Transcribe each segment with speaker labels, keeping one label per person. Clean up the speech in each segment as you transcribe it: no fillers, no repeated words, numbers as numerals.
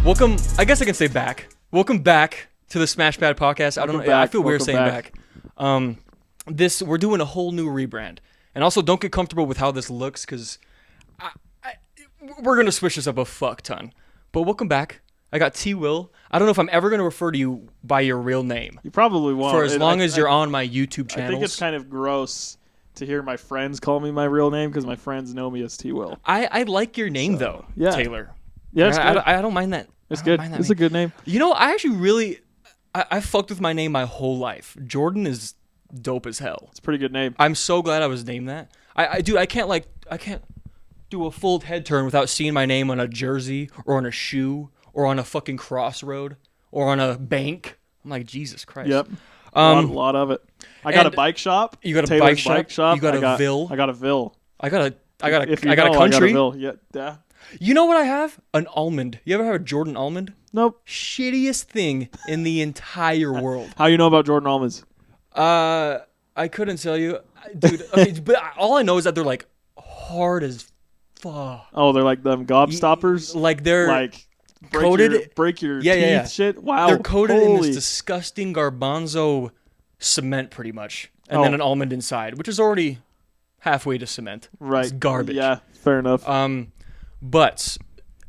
Speaker 1: Welcome, I guess I can say back. Welcome back to the Smashpad podcast. I don't know. I feel weird saying back. We're doing a whole new rebrand. And also, don't get comfortable with how this looks, because we're going to switch this up a fuck ton. But welcome back. I got T. Will. I don't know if I'm ever going to refer to you by your real name.
Speaker 2: You probably won't.
Speaker 1: For as long as you're on my YouTube channels.
Speaker 2: I think it's kind of gross to hear my friends call me my real name, because my friends know me as T. Will.
Speaker 1: I like your name, though,
Speaker 2: yeah.
Speaker 1: Taylor.
Speaker 2: Yeah, it's good.
Speaker 1: I don't mind that.
Speaker 2: It's good. It's a good name.
Speaker 1: You know, I actually really... I fucked with my name my whole life. Jordan is dope as hell.
Speaker 2: It's a pretty good name.
Speaker 1: I'm so glad I was named that. Dude, I can't do a full head turn without seeing my name on a jersey or on a shoe or on a fucking crossroad or on a bank. I'm like, Jesus Christ.
Speaker 2: Yep. A lot of it. I got a bike shop.
Speaker 1: You got a
Speaker 2: Taylor's
Speaker 1: bike shop? You got a Ville?
Speaker 2: I got a Ville.
Speaker 1: I got a country.
Speaker 2: I got a Ville. Yeah.
Speaker 1: You know what I have? An almond. You ever have a Jordan almond?
Speaker 2: Nope.
Speaker 1: Shittiest thing in the entire world.
Speaker 2: How you know about Jordan almonds?
Speaker 1: I couldn't tell you, dude. Okay, but all I know is that they're like hard as fuck.
Speaker 2: Oh, they're like them gobstoppers.
Speaker 1: Like they're
Speaker 2: like break your teeth.
Speaker 1: Yeah.
Speaker 2: Shit. Wow.
Speaker 1: They're coated in this disgusting garbanzo cement, pretty much, and then an almond inside, which is already halfway to cement.
Speaker 2: Right.
Speaker 1: It's garbage.
Speaker 2: Yeah. Fair enough.
Speaker 1: But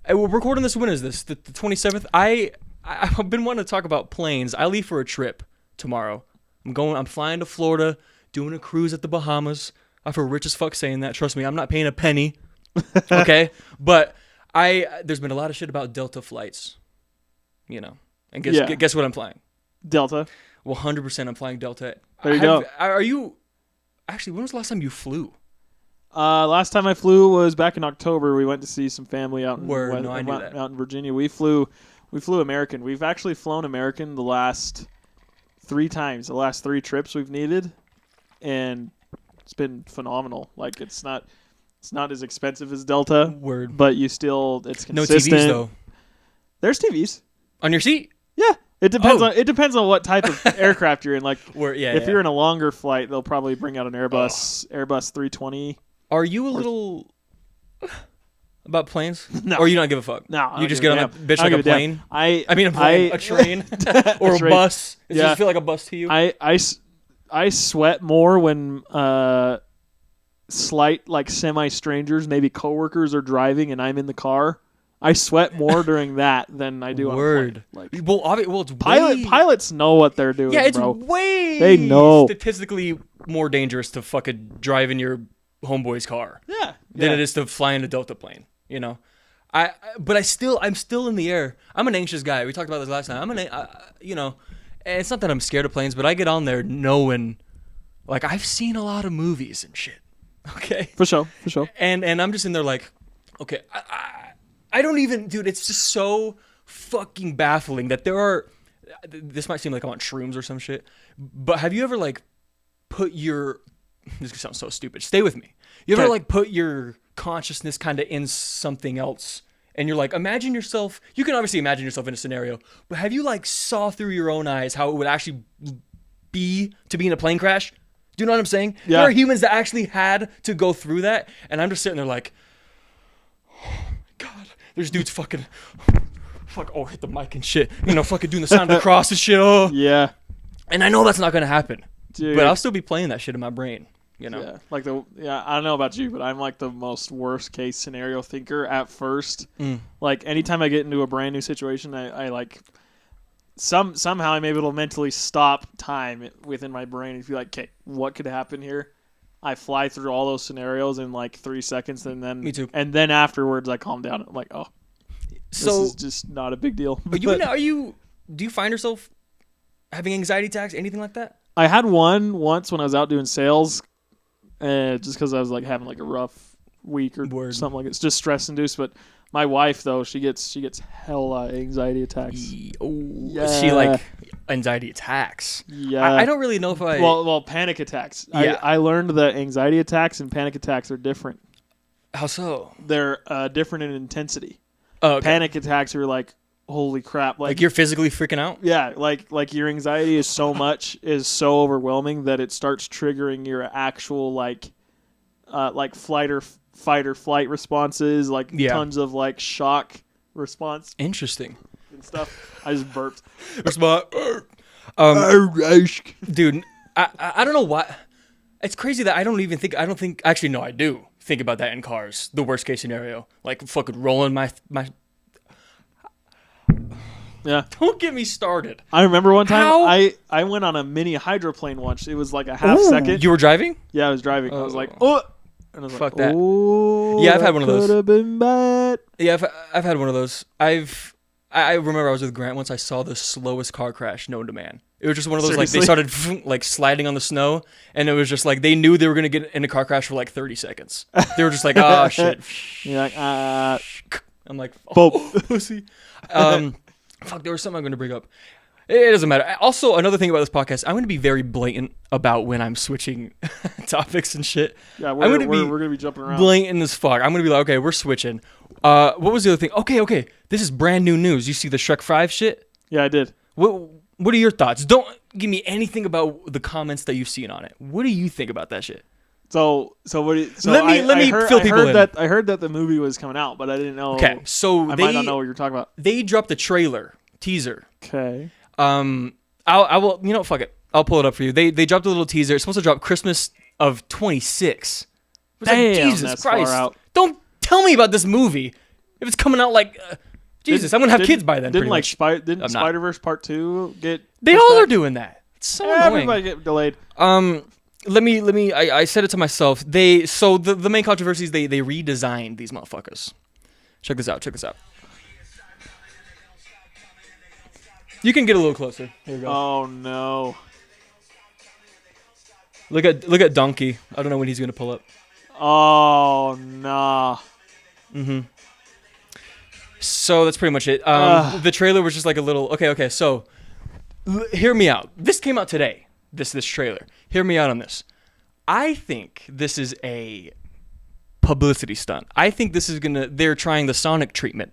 Speaker 1: we're recording this. When is this? The 27th. I've been wanting to talk about planes. I leave for a trip tomorrow. I'm flying to Florida, doing a cruise at the Bahamas. I feel rich as fuck saying that. Trust me, I'm not paying a penny. Okay? But there's been a lot of shit about Delta flights. You know. And guess what I'm flying?
Speaker 2: Delta.
Speaker 1: 100% I'm flying Delta.
Speaker 2: There you go.
Speaker 1: Are you... Actually, when was the last time you flew?
Speaker 2: Last time I flew was back in October. We went to see some family out in out in Virginia. We flew American. We've actually flown American the last 3 times. The last 3 trips we've needed, and it's been phenomenal. Like it's not as expensive as Delta.
Speaker 1: Word.
Speaker 2: But it's consistent.
Speaker 1: No TVs though.
Speaker 2: There's TVs on
Speaker 1: your seat.
Speaker 2: Yeah. It depends on what type of aircraft you're in. Like if you're in a longer flight, they'll probably bring out an Airbus 320.
Speaker 1: Are you a little about planes?
Speaker 2: No.
Speaker 1: Or you don't give a fuck?
Speaker 2: No.
Speaker 1: You just get on a bitch like a plane? A train? Or a bus? Does it feel like a bus to you?
Speaker 2: I sweat more when slight, like semi-strangers, maybe coworkers are driving and I'm in the car. I sweat more during that than I do on a plane.
Speaker 1: It's
Speaker 2: pilots know what they're doing,
Speaker 1: yeah, it's
Speaker 2: bro.
Speaker 1: way
Speaker 2: they know.
Speaker 1: Statistically more dangerous to fucking drive in your homeboy's car than it is to fly in a Delta plane, you know. But I'm still in the air. I'm an anxious guy. We talked about this last time. You know, and it's not that I'm scared of planes, but I get on there knowing, like, I've seen a lot of movies and shit. Okay,
Speaker 2: for sure.
Speaker 1: And I'm just in there like, okay, I don't even, dude. It's just so fucking baffling that there are. This might seem like I'm on shrooms or some shit, but have you ever like put your... This sounds so stupid. Stay with me. You ever like put your consciousness kind of in something else, and you're like, imagine yourself. You can obviously imagine yourself in a scenario, but have you like saw through your own eyes how it would actually be to be in a plane crash? Do you know what I'm saying?
Speaker 2: Yeah.
Speaker 1: There are humans that actually had to go through that, and I'm just sitting there like, oh my god, there's dudes fucking, hit the mic and shit. You know, fucking doing the sign of the cross and shit. Oh
Speaker 2: yeah.
Speaker 1: And I know that's not gonna happen,
Speaker 2: dude.
Speaker 1: But I'll still be playing that shit in my brain. You know?
Speaker 2: I don't know about you, but I'm like the most worst case scenario thinker at first. Like anytime I get into a brand new situation, I like somehow I'm able to mentally stop time within my brain and be like, okay, what could happen here? I fly through all those scenarios in like 3 seconds, and then
Speaker 1: me too.
Speaker 2: And then afterwards I calm down. I'm like, this is just not a big deal.
Speaker 1: But do you find yourself having anxiety attacks, anything like that?
Speaker 2: I had one once when I was out doing sales. Just because I was like having like a rough week or something like it. It's just stress induced. But my wife though, she gets hella anxiety attacks.
Speaker 1: She like anxiety attacks.
Speaker 2: Yeah,
Speaker 1: I don't really know if I.
Speaker 2: Well, panic attacks. Yeah. I learned that anxiety attacks and panic attacks are different.
Speaker 1: How so?
Speaker 2: They're different in intensity.
Speaker 1: Oh, okay.
Speaker 2: Panic attacks are like, holy crap! Like
Speaker 1: you're physically freaking out.
Speaker 2: Yeah, like your anxiety is so overwhelming that it starts triggering your actual like fight or flight responses, like tons of like shock response.
Speaker 1: Interesting.
Speaker 2: and stuff. I just burped.
Speaker 1: Dude, I don't know why. It's crazy that I don't think, actually, no, I do think about that in cars. The worst case scenario. Like, fucking rolling my.
Speaker 2: Yeah.
Speaker 1: Don't get me started.
Speaker 2: I remember one time I went on a mini hydroplane once. It was like a half second.
Speaker 1: You were driving?
Speaker 2: Yeah, I was driving. I was like, oh. And I was
Speaker 1: fuck
Speaker 2: like,
Speaker 1: that.
Speaker 2: Oh,
Speaker 1: yeah, I've had one of those.
Speaker 2: Could have been bad.
Speaker 1: Yeah, I've had one of those. I remember I was with Grant once. I saw the slowest car crash known to man. It was just one of those,
Speaker 2: Seriously?
Speaker 1: like, they started like sliding on the snow, and it was just like they knew they were gonna get in a car crash for like 30 seconds. They were just like, oh shit.
Speaker 2: You're like,
Speaker 1: I'm like, oh, pussy. Fuck, there was something I'm gonna bring up. It doesn't matter. Also, another thing about this podcast, I'm gonna be very blatant about when I'm switching topics and shit.
Speaker 2: Yeah, we're gonna be jumping around.
Speaker 1: Blatant as fuck. I'm gonna be like, okay, we're switching. What was the other thing? Okay. This is brand new news. You see the Shrek 5 shit?
Speaker 2: Yeah, I did.
Speaker 1: What are your thoughts? Don't give me anything about the comments that you've seen on it. What do you think about that shit?
Speaker 2: So what?
Speaker 1: Let me fill people in.
Speaker 2: I heard that the movie was coming out, but I didn't know.
Speaker 1: Okay, so
Speaker 2: I might not know what you're talking about.
Speaker 1: They dropped a trailer teaser.
Speaker 2: Okay.
Speaker 1: I will. You know, fuck it. I'll pull it up for you. They dropped a little teaser. It's supposed to drop Christmas of 26.
Speaker 2: Damn,
Speaker 1: like, Jesus
Speaker 2: that's
Speaker 1: Christ!
Speaker 2: far out.
Speaker 1: Don't tell me about this movie. If it's coming out like Jesus, I'm gonna have kids by then.
Speaker 2: Didn't
Speaker 1: like
Speaker 2: Spider-Verse Part 2 get?
Speaker 1: They all are doing that. It's so annoying.
Speaker 2: Everybody get delayed.
Speaker 1: Let me. I said it to myself. The main controversy is they redesigned these motherfuckers. Check this out. You can get a little closer. Here we go.
Speaker 2: Oh no!
Speaker 1: Look at Donkey. I don't know when he's gonna pull up.
Speaker 2: Oh nah.
Speaker 1: Mm-hmm. So that's pretty much it. The trailer was just like a little. Okay. So, hear me out. This came out today. This trailer. Hear me out on this. I think this is a publicity stunt. I think this is they're trying the Sonic treatment.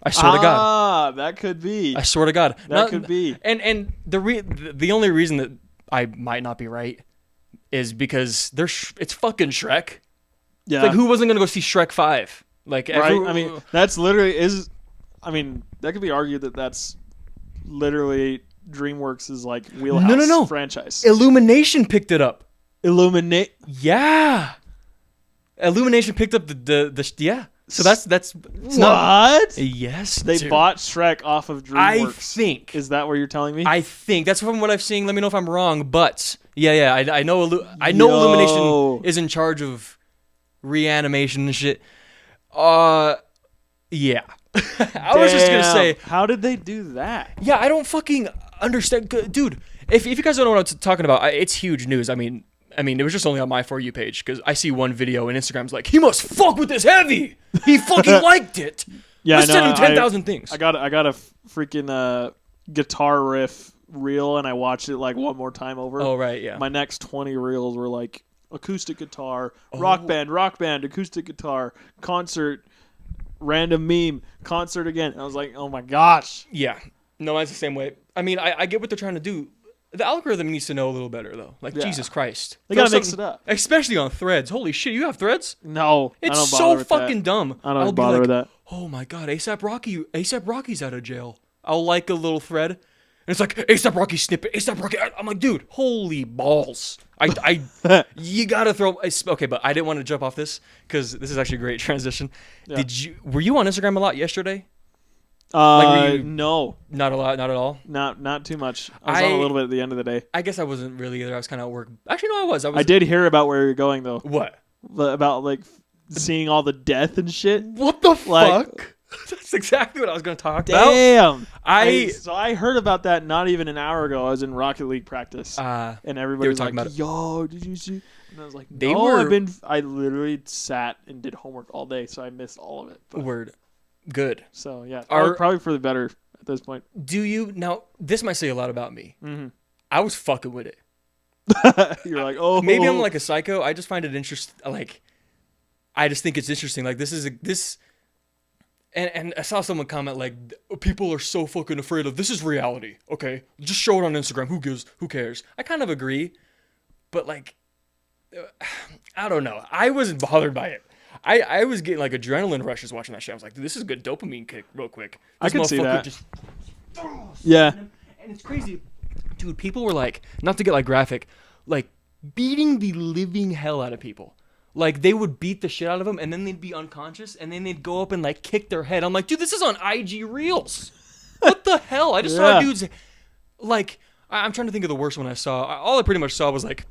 Speaker 1: I swear to God.
Speaker 2: Ah, that could be.
Speaker 1: I swear to God.
Speaker 2: That could be.
Speaker 1: And the only reason that I might not be right is because it's fucking Shrek.
Speaker 2: Yeah.
Speaker 1: It's like, who wasn't gonna go see Shrek 5? Like,
Speaker 2: right? I mean, that's literally that could be argued that that's literally DreamWorks' like wheelhouse
Speaker 1: No.
Speaker 2: franchise.
Speaker 1: Illumination picked it up.
Speaker 2: Yeah.
Speaker 1: Illumination picked up the yeah. So that's
Speaker 2: what?
Speaker 1: Not, yes,
Speaker 2: they bought Shrek off of DreamWorks.
Speaker 1: I think.
Speaker 2: Is that what you're telling me?
Speaker 1: I think that's from what I've seen. Let me know if I'm wrong. But yeah. I know Illumination is in charge of reanimation and shit. Yeah. I was just gonna say,
Speaker 2: how did they do that?
Speaker 1: Yeah, I don't fucking understand, dude. If you guys don't know what I'm talking about, it's huge news. I mean, it was just only on my For You page because I see one video and Instagram's like, he must fuck with this heavy. He fucking liked it.
Speaker 2: Yeah,
Speaker 1: let's send him 10,000 things.
Speaker 2: I got a freaking guitar riff reel and I watched it like one more time over.
Speaker 1: Oh right, yeah.
Speaker 2: My next 20 reels were like acoustic guitar, rock band, acoustic guitar, concert, random meme, concert again. And I was like, oh my gosh.
Speaker 1: Yeah. No, mine's the same way. I mean, I get what they're trying to do. The algorithm needs to know a little better, though. Like, Jesus Christ.
Speaker 2: They gotta mix it up.
Speaker 1: Especially on Threads. Holy shit, you have Threads?
Speaker 2: No,
Speaker 1: it's
Speaker 2: I don't
Speaker 1: so fucking dumb.
Speaker 2: I don't bother with that.
Speaker 1: Oh my God, ASAP Rocky's out of jail. I'll like a little thread, and it's like ASAP Rocky snippet. ASAP Rocky. I'm like, dude, holy balls. You gotta throw. Okay, but I didn't want to jump off this because this is actually a great transition. Yeah. Were you on Instagram a lot yesterday?
Speaker 2: No,
Speaker 1: not a lot, not at all.
Speaker 2: Not too much. I was on a little bit at the end of the day.
Speaker 1: I guess I wasn't really either. I was kind of at work. Actually, no, I was.
Speaker 2: I did hear about where you're going though.
Speaker 1: What?
Speaker 2: About like seeing all the death and shit.
Speaker 1: What the fuck? That's exactly what I was going to talk about.
Speaker 2: Damn. So I heard about that not even an hour ago. I was in Rocket League practice, and everybody was like, "Yo, did you see?" And I was like, I literally sat and did homework all day, so I missed all of it.
Speaker 1: Word. Good.
Speaker 2: So yeah, probably for the better at this point.
Speaker 1: Do you now? This might say a lot about me.
Speaker 2: Mm-hmm.
Speaker 1: I was fucking with it.
Speaker 2: You're like, oh,
Speaker 1: maybe I'm like a psycho. I just find it interesting. Like, I just think it's interesting. Like, this. And I saw someone comment like, people are so fucking afraid of this is reality. Okay, just show it on Instagram. Who cares? I kind of agree, but like, I don't know. I wasn't bothered by it. I was getting like adrenaline rushes watching that shit. I was like, dude, this is a good dopamine kick real quick.
Speaker 2: I can see that.
Speaker 1: Just,
Speaker 2: yeah.
Speaker 1: And it's crazy. Dude, people were like, not to get like graphic, like beating the living hell out of people. Like they would beat the shit out of them and then they'd be unconscious and then they'd go up and like kick their head. I'm like, dude, this is on IG Reels. What the hell? I just saw dudes like, I'm trying to think of the worst one I saw. All I pretty much saw was like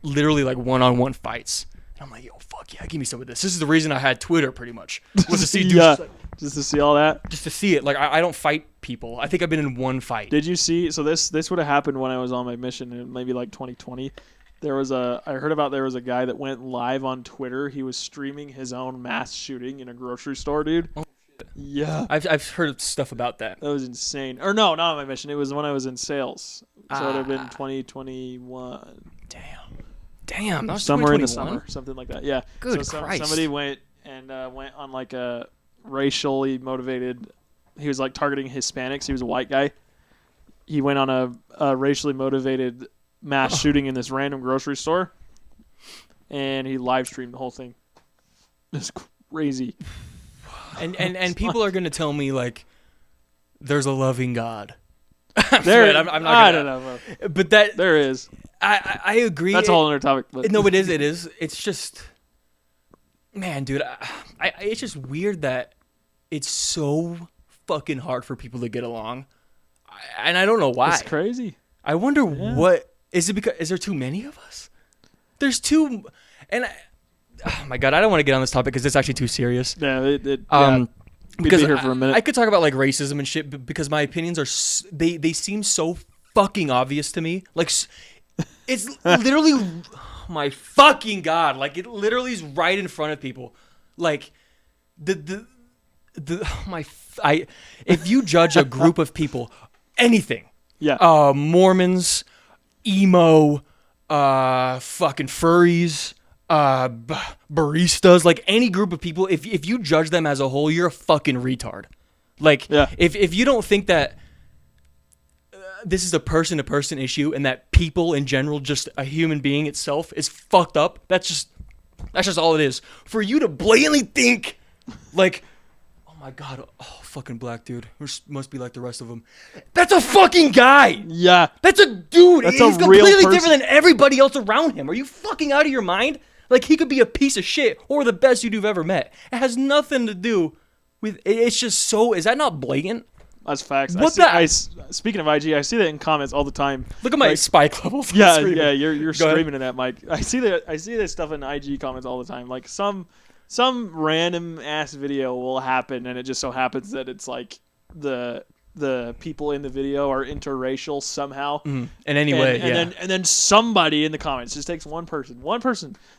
Speaker 1: literally like one-on-one fights. And I'm like, yo, fuck yeah, give me some of this. This is the reason I had Twitter pretty much. Was to see dudes
Speaker 2: just to see all that.
Speaker 1: Just to see it. Like I don't fight people. I think I've been in one fight.
Speaker 2: Did you see? So this would have happened when I was on my mission in maybe like 2020. I heard about there was a guy that went live on Twitter. He was streaming his own mass shooting in a grocery store, dude. Oh, shit. Yeah.
Speaker 1: I've heard stuff about that.
Speaker 2: That was insane. Or no, not on my mission. It was when I was in sales. So it would have been 2021.
Speaker 1: Damn. That was
Speaker 2: somewhere in the summer, something like that. Yeah.
Speaker 1: Good Christ.
Speaker 2: Somebody went on like a racially motivated. He was like targeting Hispanics. He was a white guy. He went on a racially motivated mass shooting in this random grocery store, and he live streamed the whole thing. It's crazy.
Speaker 1: And people are gonna tell me like, there's a loving God.
Speaker 2: There,
Speaker 1: I'm not gonna,
Speaker 2: I don't know, bro.
Speaker 1: But that
Speaker 2: there is.
Speaker 1: I agree.
Speaker 2: That's a whole other topic. But.
Speaker 1: No, it is. It's just, man, dude. It's just weird that it's so fucking hard for people to get along, and I don't know why.
Speaker 2: It's crazy.
Speaker 1: I wonder what is it because is there too many of us? There's too, and oh my god, I don't want to get on this topic because it's actually too serious.
Speaker 2: Yeah,
Speaker 1: because
Speaker 2: be here for a minute.
Speaker 1: I could talk about like racism and shit, but because my opinions are they seem so fucking obvious to me. Like it's literally, oh my fucking god, like it literally is right in front of people. Like if you judge a group of people, anything, Mormons, emo, fucking furries, baristas, like any group of people, if you judge them as a whole, you're a fucking retard. Like, if you don't think that this is a person-to-person issue and that people in general, just a human being itself is fucked up, that's just all it is. For you to blatantly think, like, oh my god, oh, fucking black dude, must be like the rest of them. That's a fucking guy.
Speaker 2: Yeah.
Speaker 1: That's a dude.
Speaker 2: That's
Speaker 1: He's
Speaker 2: a real
Speaker 1: completely
Speaker 2: person.
Speaker 1: different than everybody else around him. Are you fucking out of your mind? Like, he could be a piece of shit or the best dude you've ever met. It has nothing to do with, it's just so, is that not blatant?
Speaker 2: That's facts. Speaking of IG, I see that in comments all the time.
Speaker 1: Look at my spike levels.
Speaker 2: Yeah, you're screaming in that mic. I see this stuff in IG comments all the time. Like some random ass video will happen, and it just so happens that it's like the people in the video are interracial somehow.
Speaker 1: In any way,
Speaker 2: and then somebody in the comments just takes one person.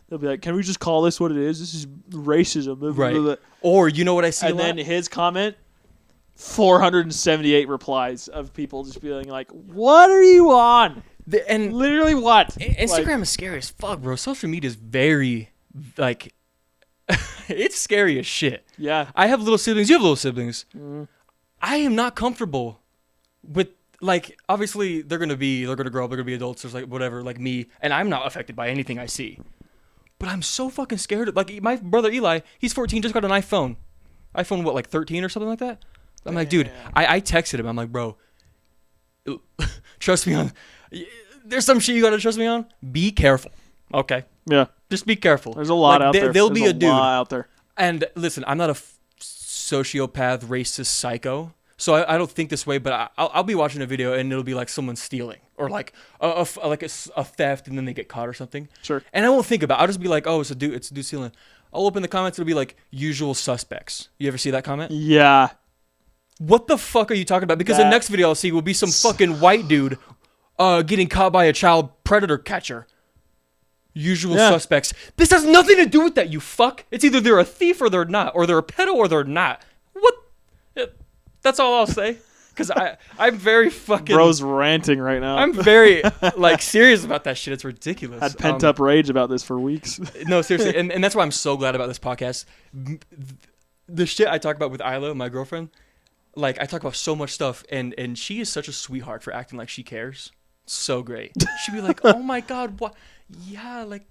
Speaker 2: They'll be like, "Can we just call this what it is? This is racism." Blah, blah,
Speaker 1: right.
Speaker 2: blah, blah.
Speaker 1: Or you know what I see?
Speaker 2: And then his comment. 478 replies of people just being like, "What are you on?"
Speaker 1: And
Speaker 2: literally, what?
Speaker 1: Instagram is scary as fuck, bro. Social media is very, like, it's scary as shit.
Speaker 2: Yeah.
Speaker 1: I have little siblings. You have little siblings. Mm. I am not comfortable with, like, obviously they're gonna grow up. They're gonna be adults or like whatever, like me, and I'm not affected by anything I see. But I'm so fucking scared. Like my brother Eli, he's 14, just got an iPhone. iPhone what, like 13 or something like that? I'm like, dude, I texted him. I'm like, bro, trust me on. There's some shit you gotta trust me on. Be careful, okay?
Speaker 2: Yeah,
Speaker 1: just be careful.
Speaker 2: There's a lot out there.
Speaker 1: There'll be a dude
Speaker 2: out there.
Speaker 1: And listen, I'm not a sociopath, racist psycho, so I don't think this way. But I'll be watching a video and it'll be like someone stealing or like a theft, and then they get caught or something.
Speaker 2: Sure.
Speaker 1: And I won't think about it. I'll just be like, oh, it's a dude stealing. I'll open the comments. It'll be like usual suspects. You ever see that comment?
Speaker 2: Yeah.
Speaker 1: What the fuck are you talking about? Because the next video I'll see will be some fucking white dude getting caught by a child predator catcher. Usual suspects. This has nothing to do with that, you fuck. It's either they're a thief or they're not. Or they're a pedo or they're not. What? That's all I'll say. Because I'm very fucking...
Speaker 2: Bro's ranting right now.
Speaker 1: I'm very, like, serious about that shit. It's ridiculous.
Speaker 2: Had pent-up rage about this for weeks.
Speaker 1: No, seriously. And that's why I'm so glad about this podcast. The shit I talk about with Isla, my girlfriend... Like, I talk about so much stuff, and she is such a sweetheart for acting like she cares. So great. She'd be like, oh, my God, what? Yeah, like,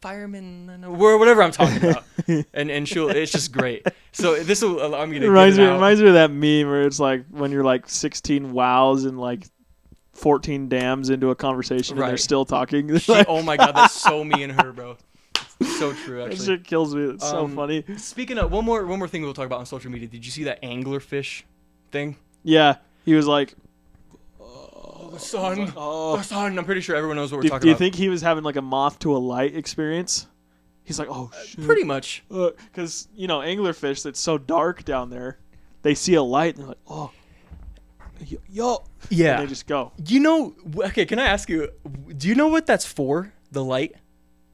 Speaker 1: fireman, or whatever I'm talking about, and it's just great. So this will allow me to. It
Speaker 2: reminds me of that meme where it's like when you're like 16 wows and like 14 dams into a conversation and they're still talking.
Speaker 1: Oh my god, that's so me and her, bro. It's so true, actually.
Speaker 2: That shit kills me. It's so funny.
Speaker 1: Speaking of one more thing we'll talk about on social media. Did you see that anglerfish thing?
Speaker 2: Yeah, he was like,
Speaker 1: the sun. The sun. I'm pretty sure everyone knows what we're talking about. Do
Speaker 2: you think he was having like a moth to a light experience? He's like, oh shit.
Speaker 1: Pretty much.
Speaker 2: Because, anglerfish, that's so dark down there, they see a light and they're like, oh, yo.
Speaker 1: Yeah.
Speaker 2: And they just go.
Speaker 1: Okay, can I ask you, do you know what that's for, the light?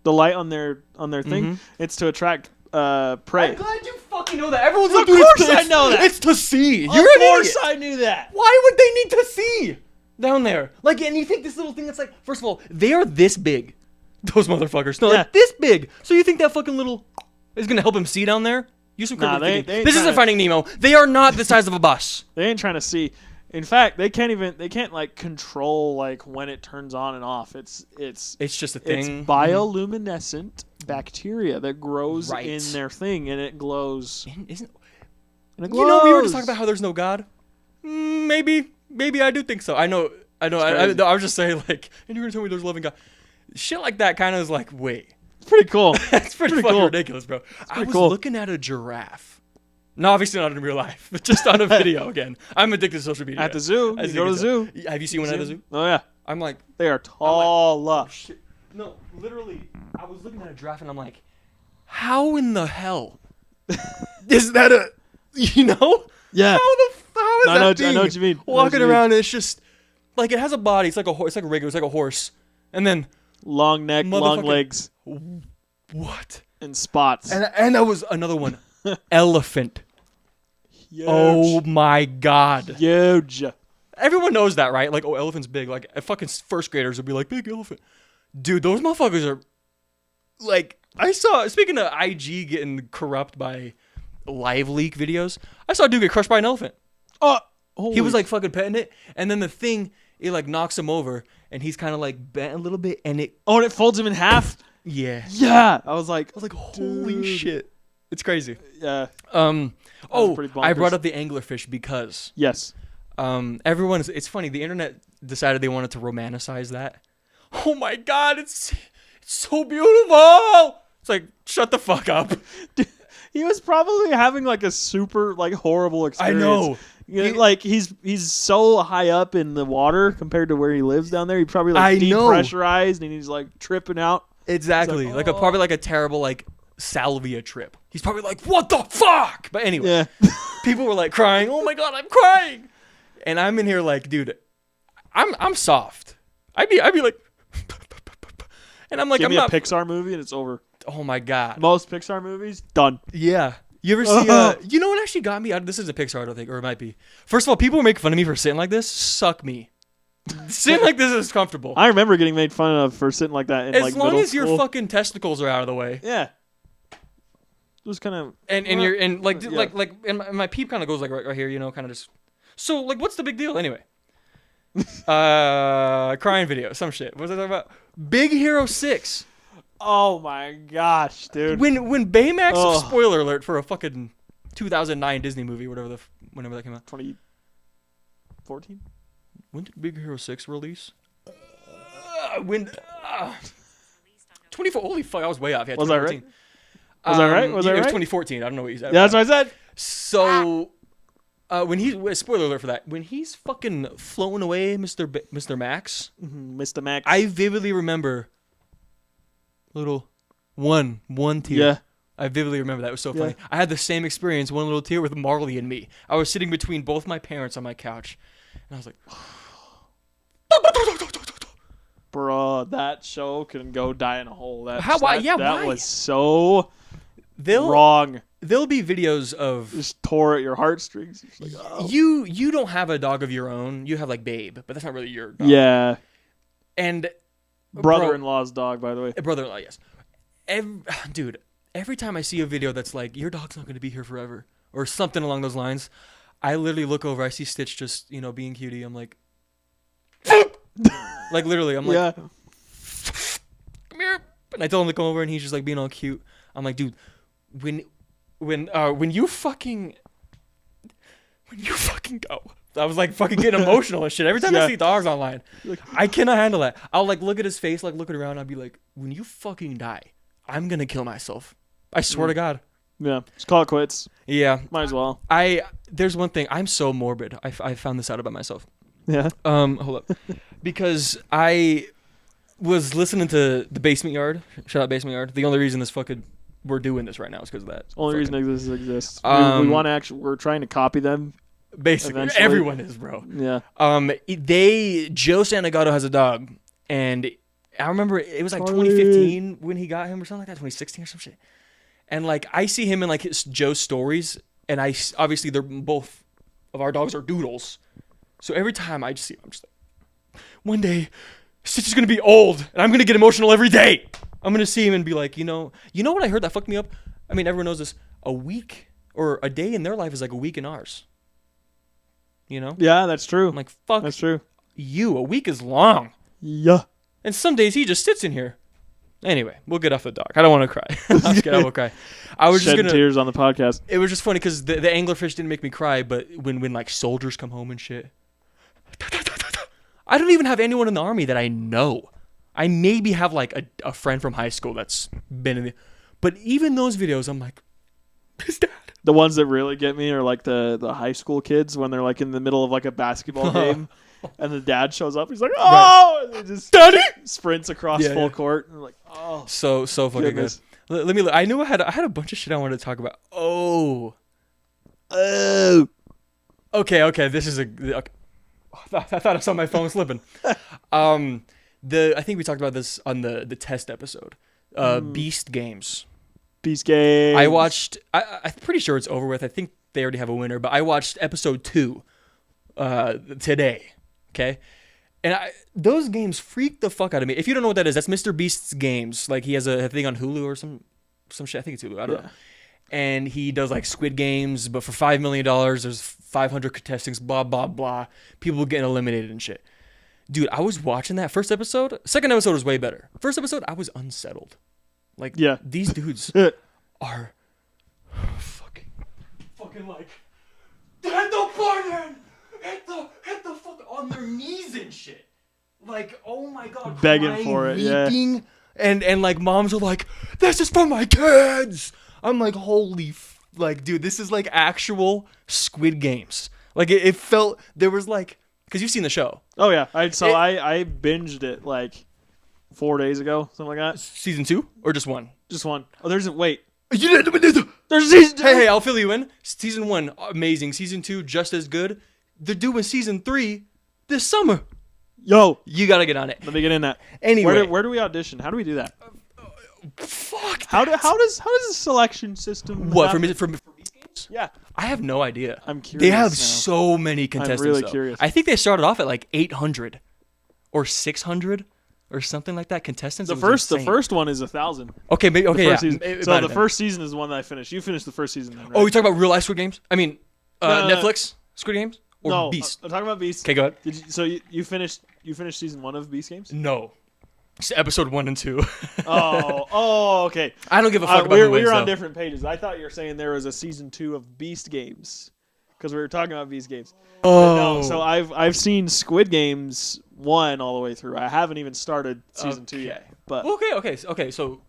Speaker 2: The light on their thing? It's to attract prey.
Speaker 1: I'm glad you fucking know that. Everyone's like,
Speaker 2: of course I know that.
Speaker 1: It's to see.
Speaker 2: Of course I knew that.
Speaker 1: Why would they need to see down there? Like, and you think this little thing that's like, first of all, they are this big. Those motherfuckers. No, like this big. So you think that fucking little is going to help him see down there? Use some critical thinking. This isn't Finding Nemo. They are not the size of a bus.
Speaker 2: They ain't trying to see. In fact, they can't like control like when it turns on and off. It's
Speaker 1: just a thing.
Speaker 2: It's bioluminescent bacteria that grows in their thing, and it glows.
Speaker 1: And it glows. We were just talking about how there's no God. Maybe I do think so. I know. I was just saying, like, and you're gonna tell me there's a loving God. Shit like that kind of is like, wait.
Speaker 2: It's pretty cool.
Speaker 1: It's pretty fucking ridiculous, bro. I was looking at a giraffe. No, obviously not in real life, but just on a video again. I'm addicted to social media.
Speaker 2: At the zoo. You go to the zoo.
Speaker 1: Have you seen one at the zoo?
Speaker 2: Oh, yeah.
Speaker 1: I'm like...
Speaker 2: They are tall.
Speaker 1: Oh, shit. No, literally, I was looking at a giraffe and I'm like, how in the hell is that a...
Speaker 2: Yeah.
Speaker 1: How is that thing
Speaker 2: I know what you mean.
Speaker 1: Walking around and it's just... Like, it has a body. It's like a horse. It's like a regular. It's like a horse. And then...
Speaker 2: Long neck, long legs.
Speaker 1: What?
Speaker 2: And spots.
Speaker 1: And that was another one. Elephant.
Speaker 2: Huge.
Speaker 1: Oh my god.
Speaker 2: Huge.
Speaker 1: Everyone knows that, right? Like, oh, elephant's big. Like, fucking first graders would be like, big elephant. Dude, those motherfuckers are... Like, I saw... Speaking of IG getting corrupt by live leak videos, I saw a dude get crushed by an elephant.
Speaker 2: Oh,
Speaker 1: he was like fucking petting it, and then the thing, it like knocks him over, and he's kind of like bent a little bit, and it...
Speaker 2: Oh, and it folds him in half?
Speaker 1: Yeah.
Speaker 2: Yeah. I was like,
Speaker 1: holy shit. It's crazy.
Speaker 2: Yeah.
Speaker 1: I brought up the anglerfish because...
Speaker 2: Yes.
Speaker 1: It's funny, the internet decided they wanted to romanticize that. Oh my god, it's so beautiful! It's like, shut the fuck up.
Speaker 2: Dude, he was probably having like a super like horrible experience.
Speaker 1: I know.
Speaker 2: Like he's so high up in the water compared to where he lives down there. He probably like depressurized and he's like tripping out.
Speaker 1: Exactly. Like probably like a terrible like salvia trip. He's probably like, what the fuck? But anyway, people were like crying. Oh my god, I'm crying. And I'm in here like, dude, I'm soft. I'd be like, and I'm like,
Speaker 2: give me a Pixar movie and it's over.
Speaker 1: Oh my god.
Speaker 2: Most Pixar movies done.
Speaker 1: Yeah. You ever see? You know what actually got me? This is a Pixar, I don't think, or it might be. First of all, people were making fun of me for sitting like this. Suck me. Sitting like this is comfortable.
Speaker 2: I remember getting made fun of for sitting like that.
Speaker 1: As long as your fucking testicles are out of the way.
Speaker 2: Yeah. It was kind of.
Speaker 1: And my peep kind of goes like right here, kind of just. So like, what's the big deal anyway? Crying video, some shit. What was I talking about? Big Hero 6.
Speaker 2: Oh my gosh, dude!
Speaker 1: When Baymax, spoiler alert for a fucking 2009 Disney movie, whenever that came out.
Speaker 2: 2014.
Speaker 1: When did Big Hero 6 release? 24. Holy fuck, I was way off. Yeah,
Speaker 2: was that right? Was that right?
Speaker 1: It was 2014. I don't know what you said.
Speaker 2: Yeah, that's what I said.
Speaker 1: So, spoiler alert for that. When he's fucking flown away, Mr. Max.
Speaker 2: Mr. Max.
Speaker 1: I vividly remember. Little one tear.
Speaker 2: Yeah.
Speaker 1: I vividly remember that. It was so funny. I had the same experience, one little tear with Marley and me. I was sitting between both my parents on my couch. And I was like...
Speaker 2: Bro, that show can go die in a hole. That was so wrong.
Speaker 1: There'll be videos of...
Speaker 2: Just tore at your heartstrings. Like,
Speaker 1: You don't have a dog of your own. You have like Babe, but that's not really your dog.
Speaker 2: Yeah.
Speaker 1: And...
Speaker 2: Brother-in-law's dog, by the way.
Speaker 1: Brother-in-law, yes. Dude, every time I see a video that's like, your dog's not going to be here forever, or something along those lines, I literally look over, I see Stitch just, being cutie. I'm like, like literally, I'm like, come here. And I told him to come over, and he's just like being all cute. I'm like, dude, when you fucking go. I was like fucking getting emotional and shit. Every time I see dogs online, I cannot handle that. I'll like look at his face, like looking around, and I'll be like, when you fucking die, I'm gonna kill myself. I swear to God.
Speaker 2: Yeah, just call it quits.
Speaker 1: Yeah,
Speaker 2: might as well.
Speaker 1: There's one thing. I'm so morbid. I found this out about myself.
Speaker 2: Yeah.
Speaker 1: Hold up, because I was listening to the Basement Yard. Shout out Basement Yard. The only reason we're doing this right now is because of that.
Speaker 2: Only reason this exists. We want to actually. We're trying to copy them.
Speaker 1: Basically, eventually. Everyone is, bro.
Speaker 2: Yeah.
Speaker 1: Joe Santagato has a dog, and I remember it was like 2015 when he got him or something like that, 2016 or some shit. And like I see him in like Joe's stories, and obviously they're both of our dogs are doodles. So every time I just see him, I'm just like, one day Stitch is gonna be old, and I'm gonna get emotional every day. I'm gonna see him and be like, you know what I heard that fucked me up? I mean, everyone knows this. A week or a day in their life is like a week in ours. You know?
Speaker 2: Yeah, that's true.
Speaker 1: I'm like, fuck.
Speaker 2: That's true.
Speaker 1: A week is long.
Speaker 2: Yeah.
Speaker 1: And some days he just sits in here. Anyway, we'll get off the dog. I don't want to cry. I'm just kidding. I won't cry. I was
Speaker 2: shedding tears on the podcast.
Speaker 1: It was just funny because the anglerfish didn't make me cry, but when like soldiers come home and shit, I don't even have anyone in the army that I know. I maybe have like a friend from high school that's been in the, but even those videos, I'm like, his dad.
Speaker 2: The ones that really get me are like the high school kids when they're like in the middle of like a basketball game and the dad shows up. He's like, oh, and they just Daddy! Sprints across full court. And I'm like, oh,
Speaker 1: so fucking goodness. Good. Let me look. I knew I had a bunch of shit I wanted to talk about. Oh. Okay. This is okay. I thought I saw my phone slipping. I think we talked about this on the test episode. Beast Games.
Speaker 2: I
Speaker 1: watched. I'm pretty sure it's over with. I think they already have a winner, but I watched episode 2 today. Okay, and those games freak the fuck out of me. If you don't know what that is, that's Mr. Beast's games. Like he has a thing on Hulu or some shit. I think it's Hulu. I don't know. And he does like Squid Games, but for $5 million, there's 500 contestants. Blah blah blah. People getting eliminated and shit. Dude, I was watching that first episode. Second episode was way better. First episode, I was unsettled. Like, these dudes are fucking like, hit the button! Hit the fuck on their knees and shit. Like, oh my God.
Speaker 2: Begging
Speaker 1: crying,
Speaker 2: for it,
Speaker 1: weeping, and like, moms are like, this is for my kids! I'm like, like, dude, this is like actual Squid Games. Like, it felt, there was like, because you've seen the show.
Speaker 2: Oh, yeah. I binged it like 4 days ago, something like that.
Speaker 1: Season 2 or just 1?
Speaker 2: Just 1. Oh, there's wait.
Speaker 1: There's season 2. Hey, I'll fill you in. Season 1, amazing. Season 2, just as good. They're doing season 3 this summer.
Speaker 2: Yo,
Speaker 1: you gotta get on it.
Speaker 2: Let me get in that.
Speaker 1: Anyway,
Speaker 2: where do we audition? How do we do that?
Speaker 1: Fuck.
Speaker 2: How does the selection system?
Speaker 1: What for Beast Games?
Speaker 2: Yeah,
Speaker 1: I have no idea.
Speaker 2: I'm curious.
Speaker 1: They have so many contestants.
Speaker 2: I'm really curious.
Speaker 1: I think they started off at like 800 or 600 or something like that. Contestants.
Speaker 2: The first one is 1,000.
Speaker 1: Okay, maybe okay. Yeah.
Speaker 2: So the first season is the one that I finished. You finished the first season then, right?
Speaker 1: Oh, you're talking about real life Squid Games? I mean, Netflix Squid Games or
Speaker 2: no,
Speaker 1: Beast?
Speaker 2: I'm talking about Beast.
Speaker 1: Okay, go ahead.
Speaker 2: You finished season 1 of Beast Games?
Speaker 1: No. It's episode 1 and 2.
Speaker 2: Okay.
Speaker 1: I don't give a fuck about who wins,
Speaker 2: we were on different pages. I thought you were saying there was a season 2 of Beast Games because we were talking about Beast Games.
Speaker 1: Oh.
Speaker 2: No, so I've seen Squid Games 1 all the way through. I haven't even started season 2 yet. But
Speaker 1: okay. So,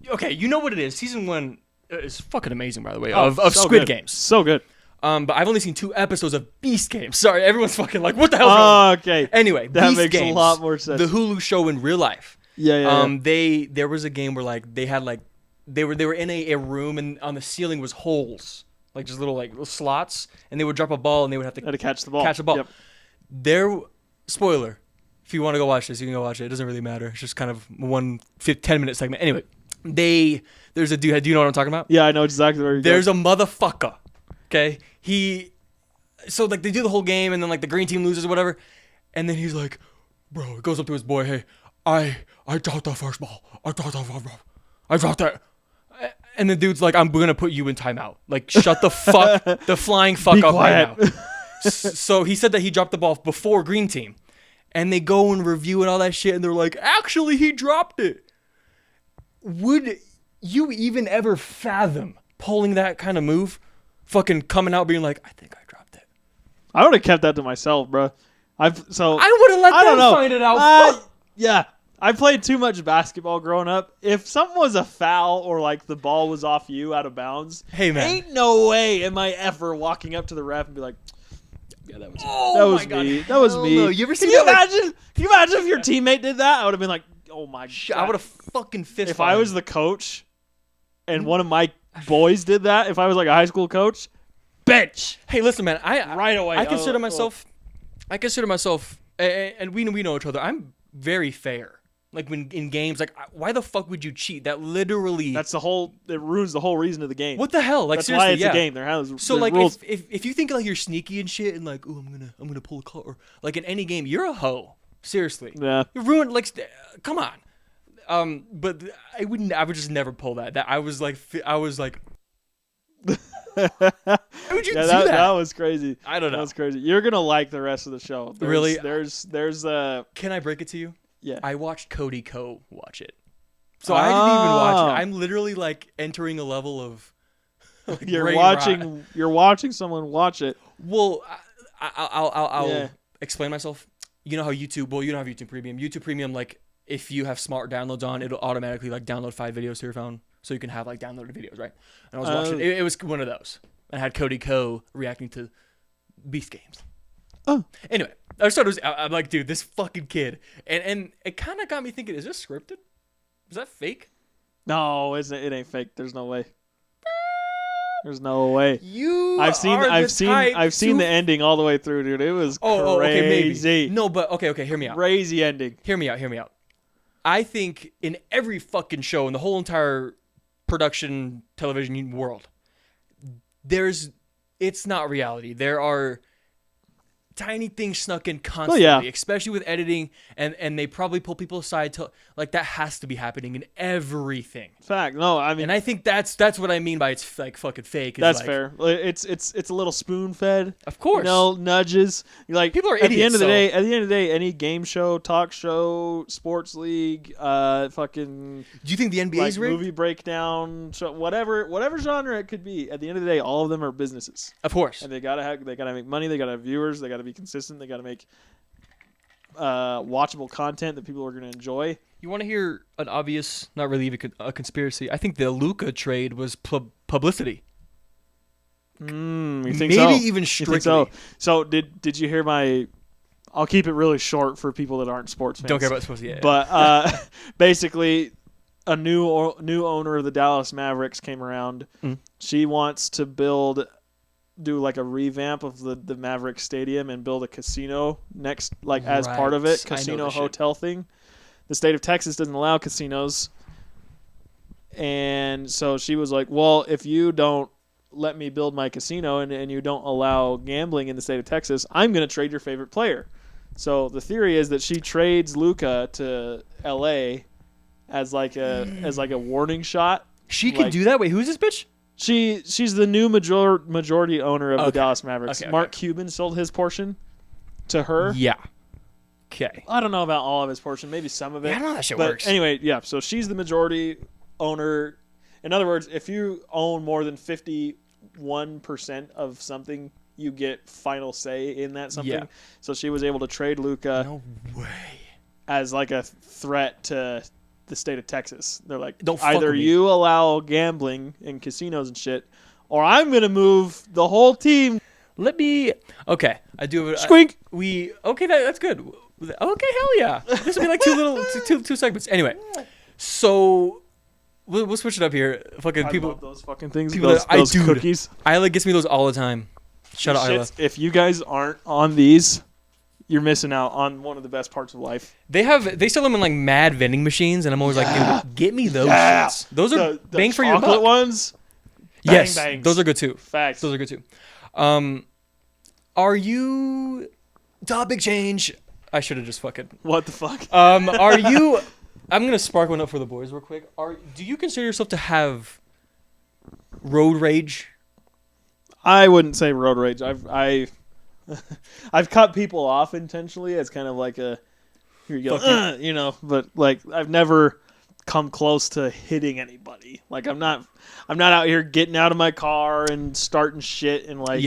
Speaker 1: you know what it is. Season 1 is fucking amazing, by the way, of Squid Games.
Speaker 2: So good.
Speaker 1: But I've only seen 2 episodes of Beast Games. Sorry, everyone's fucking like, what the hell is going on?
Speaker 2: Okay.
Speaker 1: Anyway,
Speaker 2: that
Speaker 1: Beast
Speaker 2: makes
Speaker 1: Games,
Speaker 2: a lot more sense.
Speaker 1: The Hulu show in real life.
Speaker 2: Yeah.
Speaker 1: There was a game where like they had like they were in a room and on the ceiling was holes, like just little slots, and they would drop a ball and they would have to
Speaker 2: catch the ball.
Speaker 1: Catch a ball.
Speaker 2: Yep.
Speaker 1: Spoiler. If you want to go watch this, you can go watch it. It doesn't really matter. It's just kind of 10-minute segment. Anyway, there's a dude. Do you know what I'm talking about?
Speaker 2: Yeah, I know exactly where you're going.
Speaker 1: There's a motherfucker. Okay, so like they do the whole game and then like the green team loses or whatever, and then he's like, bro, he goes up to his boy, hey, I dropped the first ball. I dropped it. And the dude's like, I'm gonna put you in timeout. Like, shut the flying fuck up right now. So he said that he dropped the ball before green team, and they go and review and all that shit, and they're like, actually, he dropped it. would you even ever fathom pulling that kind of move? Fucking coming out being like, I think I dropped it.
Speaker 2: I would have kept that to myself, bro. I would
Speaker 1: have let them find it out.
Speaker 2: Yeah. I played too much basketball growing up. If something was a foul or like the ball was off you out of bounds,
Speaker 1: hey man,
Speaker 2: ain't no way am I ever walking up to the ref and be like, yeah, that was me. That was me.
Speaker 1: No. You ever seen
Speaker 2: Can you imagine if your teammate did that? I would have been like, oh my god.
Speaker 1: I would have fucking fist.
Speaker 2: If I was the coach and one of my boys did that, if I was like a high school coach, bench.
Speaker 1: Hey, listen, man.
Speaker 2: Right away.
Speaker 1: I consider myself, and we know each other. I'm very fair. Like when in games, like why the fuck would you cheat? That literally.
Speaker 2: It ruins the whole reason of the game.
Speaker 1: What the hell? Like
Speaker 2: that's
Speaker 1: seriously,
Speaker 2: why it's a game. There's
Speaker 1: like
Speaker 2: rules.
Speaker 1: if you think like you're sneaky and shit and like, oh I'm gonna pull a call, or like in any game, you're a hoe. Seriously.
Speaker 2: Yeah.
Speaker 1: You ruined come on. But I would just never pull that. I was like why would you do that?
Speaker 2: That was crazy.
Speaker 1: I don't know.
Speaker 2: That was crazy. You're gonna like the rest of the show.
Speaker 1: Really?
Speaker 2: There's
Speaker 1: Can I break it to you?
Speaker 2: Yeah.
Speaker 1: I watched Cody Ko watch it. So I didn't even watch it. I'm literally like entering a level of like
Speaker 2: you're watching someone watch it.
Speaker 1: Well, I'll explain myself. You know how YouTube, well, you don't have YouTube Premium. YouTube Premium, like if you have smart downloads on, it'll automatically like download 5 videos to your phone so you can have like downloaded videos, right? And I was watching it was one of those. I had Cody Ko reacting to Beast Games.
Speaker 2: Oh.
Speaker 1: Anyway, I'm like, dude, this fucking kid. And it kind of got me thinking, is this scripted? Is that fake?
Speaker 2: No, it ain't fake. There's no way. There's no way.
Speaker 1: I've
Speaker 2: seen the ending all the way through, dude. It was crazy.
Speaker 1: Okay, maybe. No, but okay, hear me out.
Speaker 2: Crazy ending.
Speaker 1: Hear me out. I think in every fucking show in the whole entire production television world, it's not reality. There are tiny things snuck in constantly, especially with editing, and they probably pull people aside to like that has to be happening in everything.
Speaker 2: Fact, no, I mean,
Speaker 1: and I think that's what I mean by it's like fucking fake.
Speaker 2: That's
Speaker 1: like,
Speaker 2: fair. It's a little spoon fed,
Speaker 1: of course.
Speaker 2: Nudges. Like
Speaker 1: people are idiots.
Speaker 2: At the end of the day, any game show, talk show, sports league, fucking.
Speaker 1: Do you think the NBA's rigged?
Speaker 2: Movie breakdown, show, whatever genre it could be? At the end of the day, all of them are businesses,
Speaker 1: of course,
Speaker 2: and they gotta make money. They gotta have viewers. They gotta be consistent. They got to make watchable content that people are going to enjoy.
Speaker 1: You want to hear an obvious, not really even a conspiracy? I think the Luka trade was publicity.
Speaker 2: You think
Speaker 1: maybe
Speaker 2: so?
Speaker 1: Even strictly.
Speaker 2: So. So did you hear my? I'll keep it really short for people that aren't sports fans.
Speaker 1: Don't care about sports yet.
Speaker 2: But basically, a new owner of the Dallas Mavericks came around. Mm. She wants to do like a revamp of the Maverick Stadium and build a casino next, like as part of it, casino hotel thing. The state of Texas doesn't allow casinos, and so she was like, "Well, if you don't let me build my casino and you don't allow gambling in the state of Texas, I'm going to trade your favorite player." So the theory is that she trades Luka to L.A. as like a warning shot.
Speaker 1: She can do that. Wait, who's this bitch?
Speaker 2: She's the new majority owner of the Dallas Mavericks. Mark Cuban sold his portion to her.
Speaker 1: Yeah. Okay.
Speaker 2: I don't know about all of his portion, maybe some of it.
Speaker 1: Yeah, I know that shit works.
Speaker 2: Anyway, yeah, so she's the majority owner. In other words, if you own more than 51% of something, you get final say in that something. Yeah. So she was able to trade Luka.
Speaker 1: No way.
Speaker 2: As like a threat to the state of Texas. They're like,
Speaker 1: don't
Speaker 2: either you allow gambling and casinos and shit, or I'm gonna move the whole team.
Speaker 1: Okay, I do have
Speaker 2: squink.
Speaker 1: That's good. Okay, hell yeah. This will be like two segments. Anyway, so we'll switch it up here. Fucking people
Speaker 2: love those fucking things.
Speaker 1: Those
Speaker 2: cookies.
Speaker 1: Isla gets me those all the time. Shout out Isla.
Speaker 2: If you guys aren't on these, you're missing out on one of the best parts of life.
Speaker 1: They sell them in like mad vending machines, and I'm always like, dude, get me those shits. Those are
Speaker 2: the
Speaker 1: bang for your buck.
Speaker 2: Chocolate ones.
Speaker 1: Yes,
Speaker 2: bangs.
Speaker 1: Those are good too.
Speaker 2: Facts.
Speaker 1: Those are good too. Are you topic change? I should have just fucking.
Speaker 2: What the fuck?
Speaker 1: Are you? I'm gonna spark one up for the boys real quick. Do you consider yourself to have road rage?
Speaker 2: I wouldn't say road rage. I've cut people off intentionally as kind of like a here you go, but like I've never come close to hitting anybody. Like I'm not out here getting out of my car and starting shit and like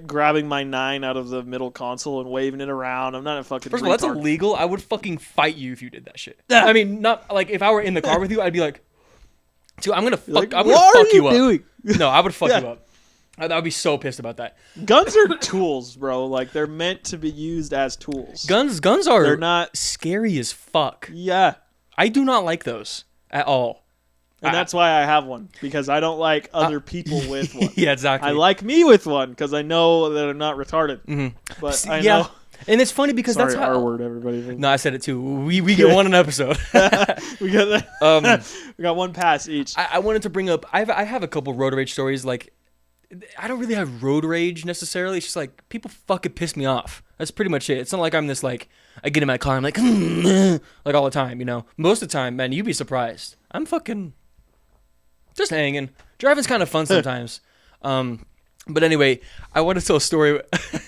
Speaker 2: grabbing my 9 out of the middle console and waving it around. I'm not a fucking
Speaker 1: First of all, that's illegal. I would fucking fight you if you did that shit. I mean, not like if I were in the car with you, I'd be like, dude, I'm gonna fuck you up. Doing? No, I would fuck you up. I would be so pissed about that.
Speaker 2: Guns are tools, bro. Like they're meant to be used as tools.
Speaker 1: Guns are they're not scary as fuck.
Speaker 2: Yeah.
Speaker 1: I do not like those at all.
Speaker 2: And that's why I have one, because I don't like other people with one.
Speaker 1: Yeah, exactly.
Speaker 2: I like me with one because I know that I'm not retarded. Mm-hmm. But I know.
Speaker 1: And it's funny because
Speaker 2: that's
Speaker 1: how...
Speaker 2: R-word, everybody.
Speaker 1: No, I said it too. We get one an episode.
Speaker 2: We got that. We got one pass each.
Speaker 1: I wanted to bring up... I have a couple road rage stories. Like, I don't really have road rage necessarily. It's just like, people fucking piss me off. That's pretty much it. It's not like I'm this like... I get in my car, I'm like... like all the time, you know? Most of the time, man, you'd be surprised. I'm fucking... just hanging. Driving's kind of fun sometimes. But anyway, I want to tell a story.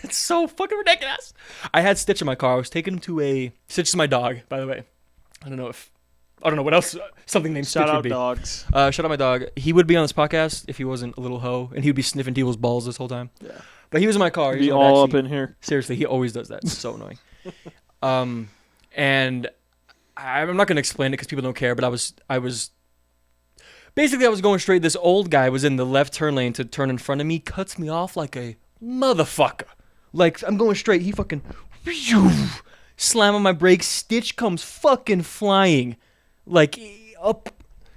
Speaker 1: It's so fucking ridiculous. I had Stitch in my car. I was taking him to Stitch is my dog, by the way. I don't know what else something named Stitch would be. Shout out dogs. Shout out my dog. He would be on this podcast if he wasn't a little hoe, and he would be sniffing people's balls this whole time. Yeah. But he was in my car.
Speaker 2: He'd be all up in here.
Speaker 1: Seriously, he always does that. It's so annoying. And I'm not going to explain it because people don't care, but I was basically, I was going straight. This old guy was in the left turn lane to turn in front of me, cuts me off like a motherfucker. Like, I'm going straight. He fucking slam on my brakes. Stitch comes fucking flying. Like, up.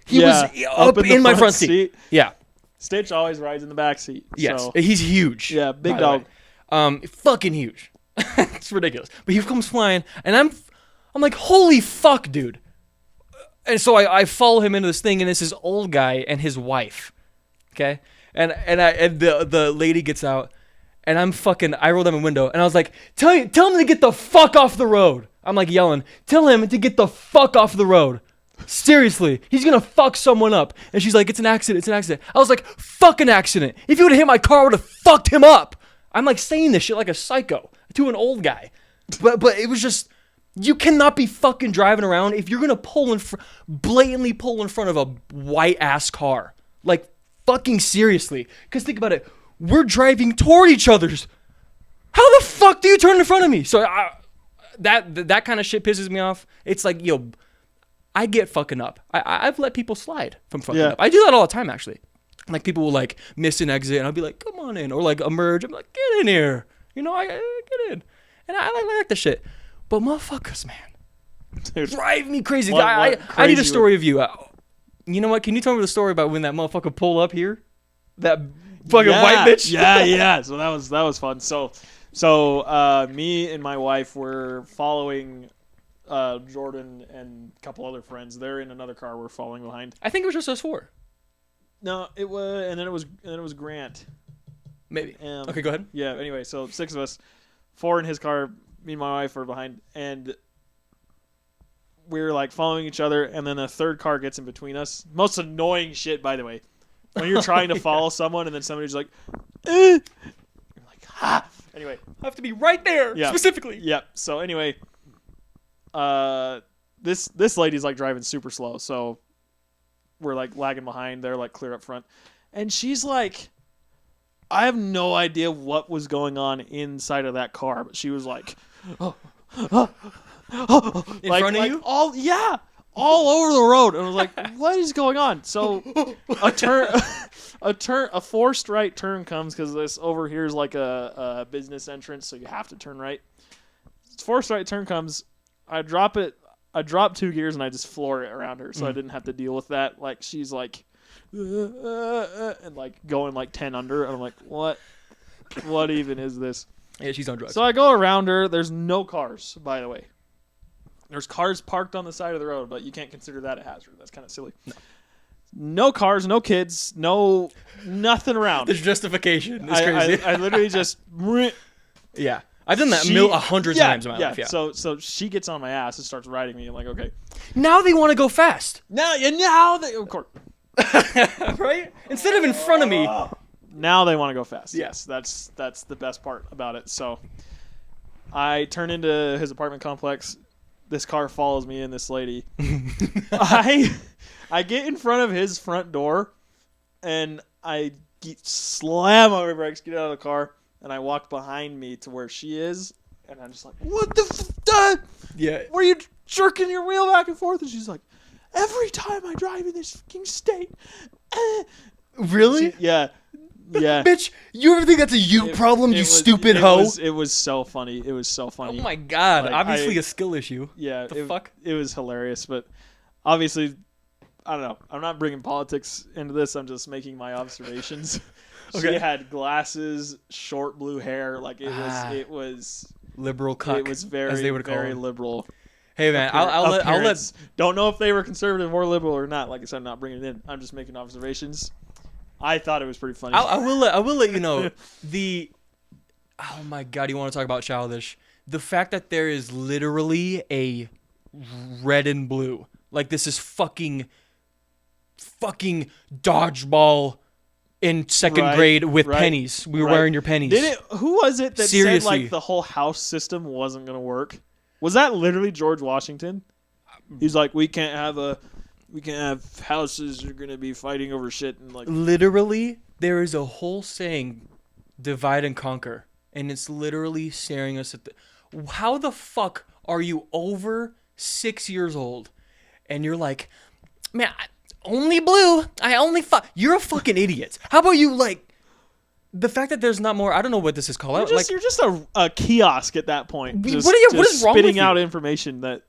Speaker 1: He was up in my front seat. Yeah.
Speaker 2: Stitch always rides in the back seat.
Speaker 1: Yes.
Speaker 2: So.
Speaker 1: He's huge.
Speaker 2: Yeah, big dog.
Speaker 1: Fucking huge. It's ridiculous. But he comes flying, and I'm like, holy fuck, dude. And so I follow him into this thing, and it's this old guy and his wife, okay? And the lady gets out, and I roll down my window, and I was like, tell him to get the fuck off the road. I'm like yelling, tell him to get the fuck off the road. Seriously, he's gonna fuck someone up. And she's like, it's an accident. I was like, fuck an accident. If he would have hit my car, I would have fucked him up. I'm like saying this shit like a psycho to an old guy. But it was just... You cannot be fucking driving around if you're going to blatantly pull in front of a white-ass car. Like, fucking seriously. Because think about it. We're driving toward each other's. How the fuck do you turn in front of me? So that kind of shit pisses me off. It's like, yo, I get fucking up. I've let people slide from fucking up. I do that all the time, actually. Like, people will, like, miss an exit, and I'll be like, come on in. Or, like, emerge. I'm like, get in here. You know, I get in. And I like that shit. But motherfuckers, man, dude, drive me crazy. I need a story of you. You know what? Can you tell me the story about when that motherfucker pulled up here? That fucking white bitch?
Speaker 2: Yeah. So that was fun. So me and my wife were following Jordan and a couple other friends. They're in another car. We're following behind.
Speaker 1: I think it was just us 4.
Speaker 2: No, it was, and then it was Grant.
Speaker 1: Maybe. Okay, go ahead.
Speaker 2: Yeah. Anyway, so 6 of us, 4 in his car. Me and my wife were behind, and we're like following each other, and then a third car gets in between us. Most annoying shit, by the way. When you're trying to follow someone, and then somebody's like, you're like, ha! Anyway.
Speaker 1: I have to be right there, specifically.
Speaker 2: Yeah. So anyway, this lady's like driving super slow, so we're like lagging behind. They're like clear up front. And she's like... I have no idea what was going on inside of that car, but she was like,
Speaker 1: in front of you?
Speaker 2: All over the road. And I was like, what is going on? So a forced right turn comes because this over here is like a business entrance, so you have to turn right. Forced right turn comes. I drop 2 gears and I just floor it around her, so I didn't have to deal with that. Like, she's like, and like going like 10 under, and I'm like, what even is this?
Speaker 1: Yeah, she's on drugs.
Speaker 2: So I go around her. There's no cars, by the way. There's cars parked on the side of the road, but you can't consider that a hazard. That's kind of silly. No cars, no kids, nothing around.
Speaker 1: There's justification. It's crazy.
Speaker 2: I literally just
Speaker 1: yeah. I've done that 100 times in my life. Yeah.
Speaker 2: So she gets on my ass and starts riding me. I'm like, okay.
Speaker 1: Now they want to go fast.
Speaker 2: Now they, of course.
Speaker 1: Right? Instead of in front of me.
Speaker 2: Now they want to go fast. Yes, that's the best part about it. So I turn into his apartment complex. this car follows me and this lady. I get in front of his front door, and I slam on my brakes, get out of the car, and I walk behind me to where she is, and I'm just like, what the
Speaker 1: Yeah.
Speaker 2: Were you jerking your wheel back and forth? And she's like, every time I drive in this fucking state.
Speaker 1: Really?
Speaker 2: Yeah.
Speaker 1: Bitch, you ever think that's a problem, you stupid hoe?
Speaker 2: It was so funny. It was so funny.
Speaker 1: Oh my God.
Speaker 2: Like,
Speaker 1: obviously a skill issue.
Speaker 2: Yeah.
Speaker 1: The fuck?
Speaker 2: It was hilarious, but obviously, I don't know. I'm not bringing politics into this. I'm just making my observations.
Speaker 1: Okay.
Speaker 2: She had glasses, short blue hair. Like it was
Speaker 1: liberal cuck.
Speaker 2: It was very,
Speaker 1: as they would call
Speaker 2: very
Speaker 1: them.
Speaker 2: liberal.
Speaker 1: Hey man, I'll let.
Speaker 2: Don't know if they were conservative or liberal or not. Like I said, I'm not bringing it in. I'm just making observations. I thought it was pretty funny.
Speaker 1: I will let you know oh my God, you want to talk about childish? The fact that there is literally a red and blue, like this is fucking dodgeball in second grade with pennies. We were wearing your pennies.
Speaker 2: Who was it that
Speaker 1: Seriously.
Speaker 2: said like the whole house system wasn't gonna work? Was that literally George Washington? He's like, we can't have houses that are gonna be fighting over shit and like.
Speaker 1: Literally, there is a whole saying, divide and conquer, and it's literally staring us at the. How the fuck are you over 6 years old, and you're like, man, only blue. I only You're a fucking idiot. How about you like? The fact that there's not more, I don't know what this is called.
Speaker 2: You're just a kiosk at that point.
Speaker 1: What is wrong with you?
Speaker 2: Spitting out information that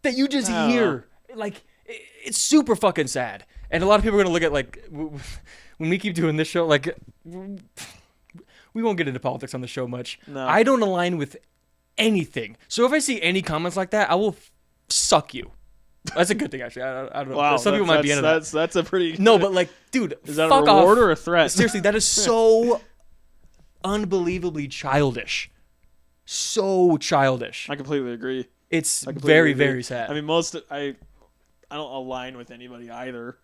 Speaker 1: you just hear. Like, it's super fucking sad. And a lot of people are going to look at, like, when we keep doing this show, like, we won't get into politics on the show much.
Speaker 2: No.
Speaker 1: I don't align with anything. So if I see any comments like that, I will suck you. That's a good thing, actually. I don't know.
Speaker 2: Wow,
Speaker 1: some people might be into that.
Speaker 2: That's a pretty...
Speaker 1: No, but like, dude,
Speaker 2: is that
Speaker 1: fuck
Speaker 2: a reward
Speaker 1: off.
Speaker 2: or a threat?
Speaker 1: Seriously, that is so unbelievably childish. So childish.
Speaker 2: I completely agree.
Speaker 1: It's very, very sad.
Speaker 2: I mean, I don't align with anybody either.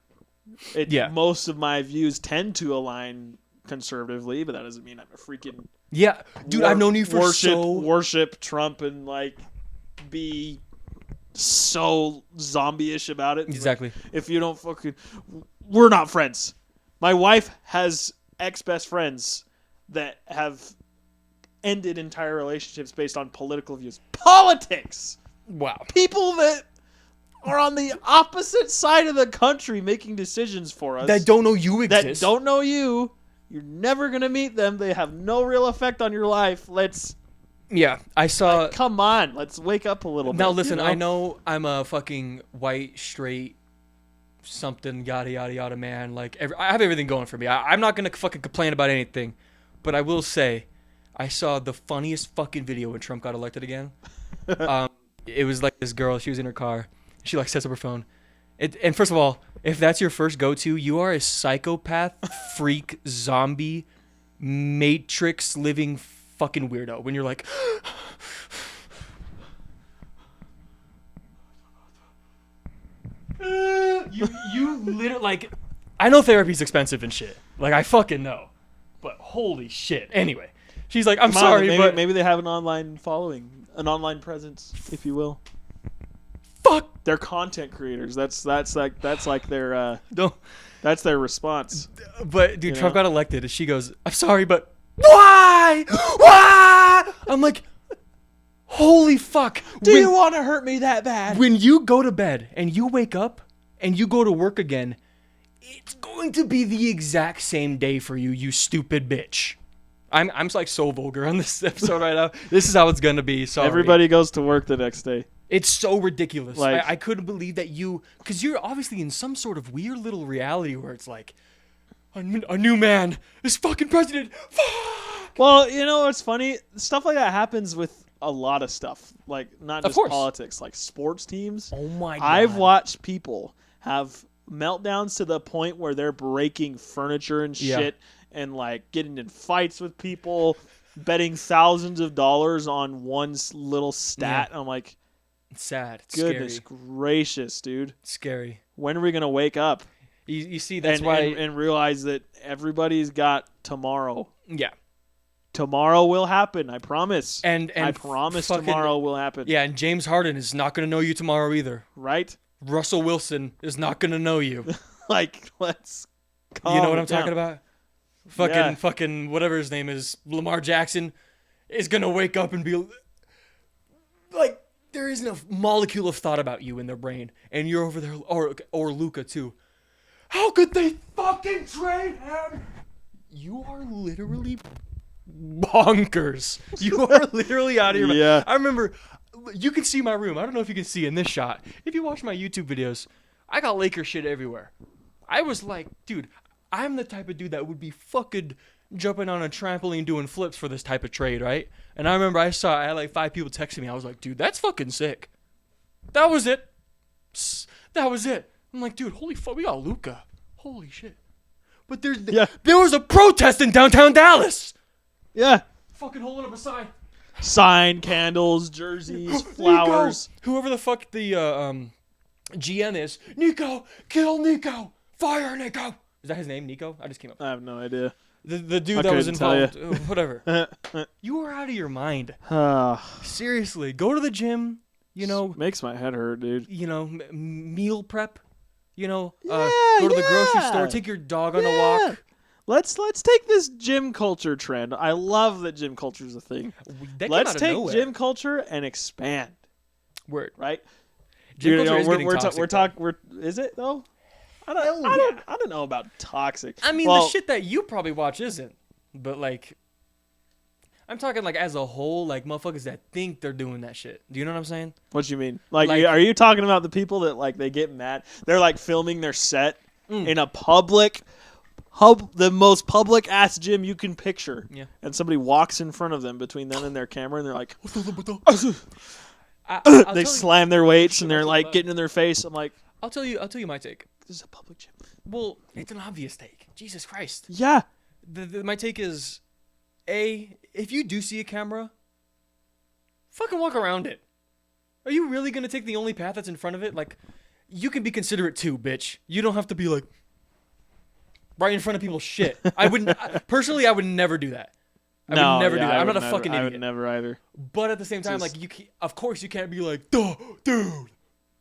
Speaker 2: Most of my views tend to align conservatively, but that doesn't mean I'm a freaking...
Speaker 1: Yeah, dude, I've known you for
Speaker 2: worship Trump and like be so zombie-ish about it.
Speaker 1: Exactly.
Speaker 2: Like, if you don't fucking... We're not friends. My wife has ex-best friends that have ended entire relationships based on political views. Politics!
Speaker 1: Wow.
Speaker 2: People that are on the opposite side of the country making decisions for us.
Speaker 1: That don't know you exist.
Speaker 2: That don't know you. You're never going to meet them. They have no real effect on your life.
Speaker 1: Yeah, I saw...
Speaker 2: Like, come on. Let's wake up a little bit.
Speaker 1: Now, listen,
Speaker 2: you know?
Speaker 1: I know I'm a fucking white, straight, something, yada, yada, yada man. Like, I have everything going for me. I'm not going to fucking complain about anything. But I will say, I saw the funniest fucking video when Trump got elected again. It was like this girl. She was in her car. She, like, sets up her phone. And first of all, if that's your first go-to, you are a psychopath, freak, zombie, matrix living fucking weirdo. When you're like... you literally, like... I know therapy's expensive and shit. Like, I fucking know. But holy shit. Anyway, she's like, I'm sorry, but...
Speaker 2: Maybe they have an online following, an online presence, if you will.
Speaker 1: Fuck!
Speaker 2: They're content creators. That's like their
Speaker 1: No.
Speaker 2: That's their response.
Speaker 1: But dude, Trump got elected, and she goes, "I'm sorry, but why? Why?" I'm like, "Holy fuck!
Speaker 2: Do you want to hurt me that bad?"
Speaker 1: When you go to bed and you wake up and you go to work again, it's going to be the exact same day for you, you stupid bitch. I'm like so vulgar on this episode right now. This is how it's gonna be. Sorry.
Speaker 2: Everybody goes to work the next day.
Speaker 1: It's so ridiculous.
Speaker 2: Like,
Speaker 1: I couldn't believe that because you're obviously in some sort of weird little reality where it's like, a new man is fucking president. Fuck!
Speaker 2: Well, you know what's funny? Stuff like that happens with a lot of stuff. Like, not just politics, like sports teams.
Speaker 1: Oh my God.
Speaker 2: I've watched people have meltdowns to the point where they're breaking furniture and shit and like getting in fights with people, betting thousands of dollars on one little stat. Yeah. I'm like...
Speaker 1: It's sad. It's
Speaker 2: goodness
Speaker 1: scary.
Speaker 2: Gracious, dude.
Speaker 1: It's scary.
Speaker 2: When are we going to wake up?
Speaker 1: You see, that's why...
Speaker 2: And realize that everybody's got tomorrow.
Speaker 1: Yeah.
Speaker 2: tomorrow will happen. I promise.
Speaker 1: And
Speaker 2: I promise tomorrow will happen.
Speaker 1: Yeah, and James Harden is not going to know you tomorrow either.
Speaker 2: Right?
Speaker 1: Russell Wilson is not going to know you.
Speaker 2: Like, let's calm
Speaker 1: You know what I'm
Speaker 2: down.
Speaker 1: talking about? Fucking whatever his name is, Lamar Jackson is going to wake up and be like, there isn't a molecule of thought about you in their brain. And you're over there, or Luka too. How could they fucking trade him? You are literally bonkers. You are literally out of your mind.
Speaker 2: Yeah.
Speaker 1: I remember, you can see my room. I don't know if you can see in this shot. If you watch my YouTube videos, I got Laker shit everywhere. I was like, dude, I'm the type of dude that would be fucking jumping on a trampoline doing flips for this type of trade, right? And I remember I had like 5 people texting me. I was like, dude, that's fucking sick. That was it. That was it. I'm like, dude, holy fuck, we got Luka. Holy shit. But there was a protest in downtown Dallas.
Speaker 2: Yeah.
Speaker 1: Fucking holding up a sign.
Speaker 2: Sign, candles, jerseys, flowers.
Speaker 1: Nico. Whoever the fuck the GM is. Nico, kill Nico. Fire Nico. Is that his name, Nico? I just came up.
Speaker 2: I have no idea.
Speaker 1: The dude that was involved. Whatever. You were out of your mind. Seriously, go to the gym. You know,
Speaker 2: makes my head hurt, dude.
Speaker 1: You know, meal prep. You know, go to the grocery store. Take your dog on a walk.
Speaker 2: Let's take this gym culture trend. I love that gym culture is a thing. Let's take gym culture and expand.
Speaker 1: Word,
Speaker 2: right?
Speaker 1: Gym culture is getting toxic.
Speaker 2: Is it though? I don't know about toxic.
Speaker 1: I mean, the shit that you probably watch isn't, but like, I'm talking like as a whole, like motherfuckers that think they're doing that shit. Do you know what I'm saying?
Speaker 2: What you mean? Like, are you talking about the people that like they get mad? They're like filming their set in a public, the most public ass gym you can picture.
Speaker 1: Yeah.
Speaker 2: And somebody walks in front of them between them and their camera, and they're like, they slam their weights and they're like getting in their face. I'm like,
Speaker 1: I'll tell you my take.
Speaker 2: This is a public gym.
Speaker 1: Well, it's an obvious take. Jesus Christ.
Speaker 2: Yeah.
Speaker 1: My take is, if you do see a camera, fucking walk around it. Are you really going to take the only path that's in front of it? Like, you can be considerate too, bitch. You don't have to be like, right in front of people's shit. I wouldn't, personally, I would never do that. I would never do that. I'm not a fucking idiot.
Speaker 2: I would never either.
Speaker 1: But at the same time, of course you can't be like, duh, dude,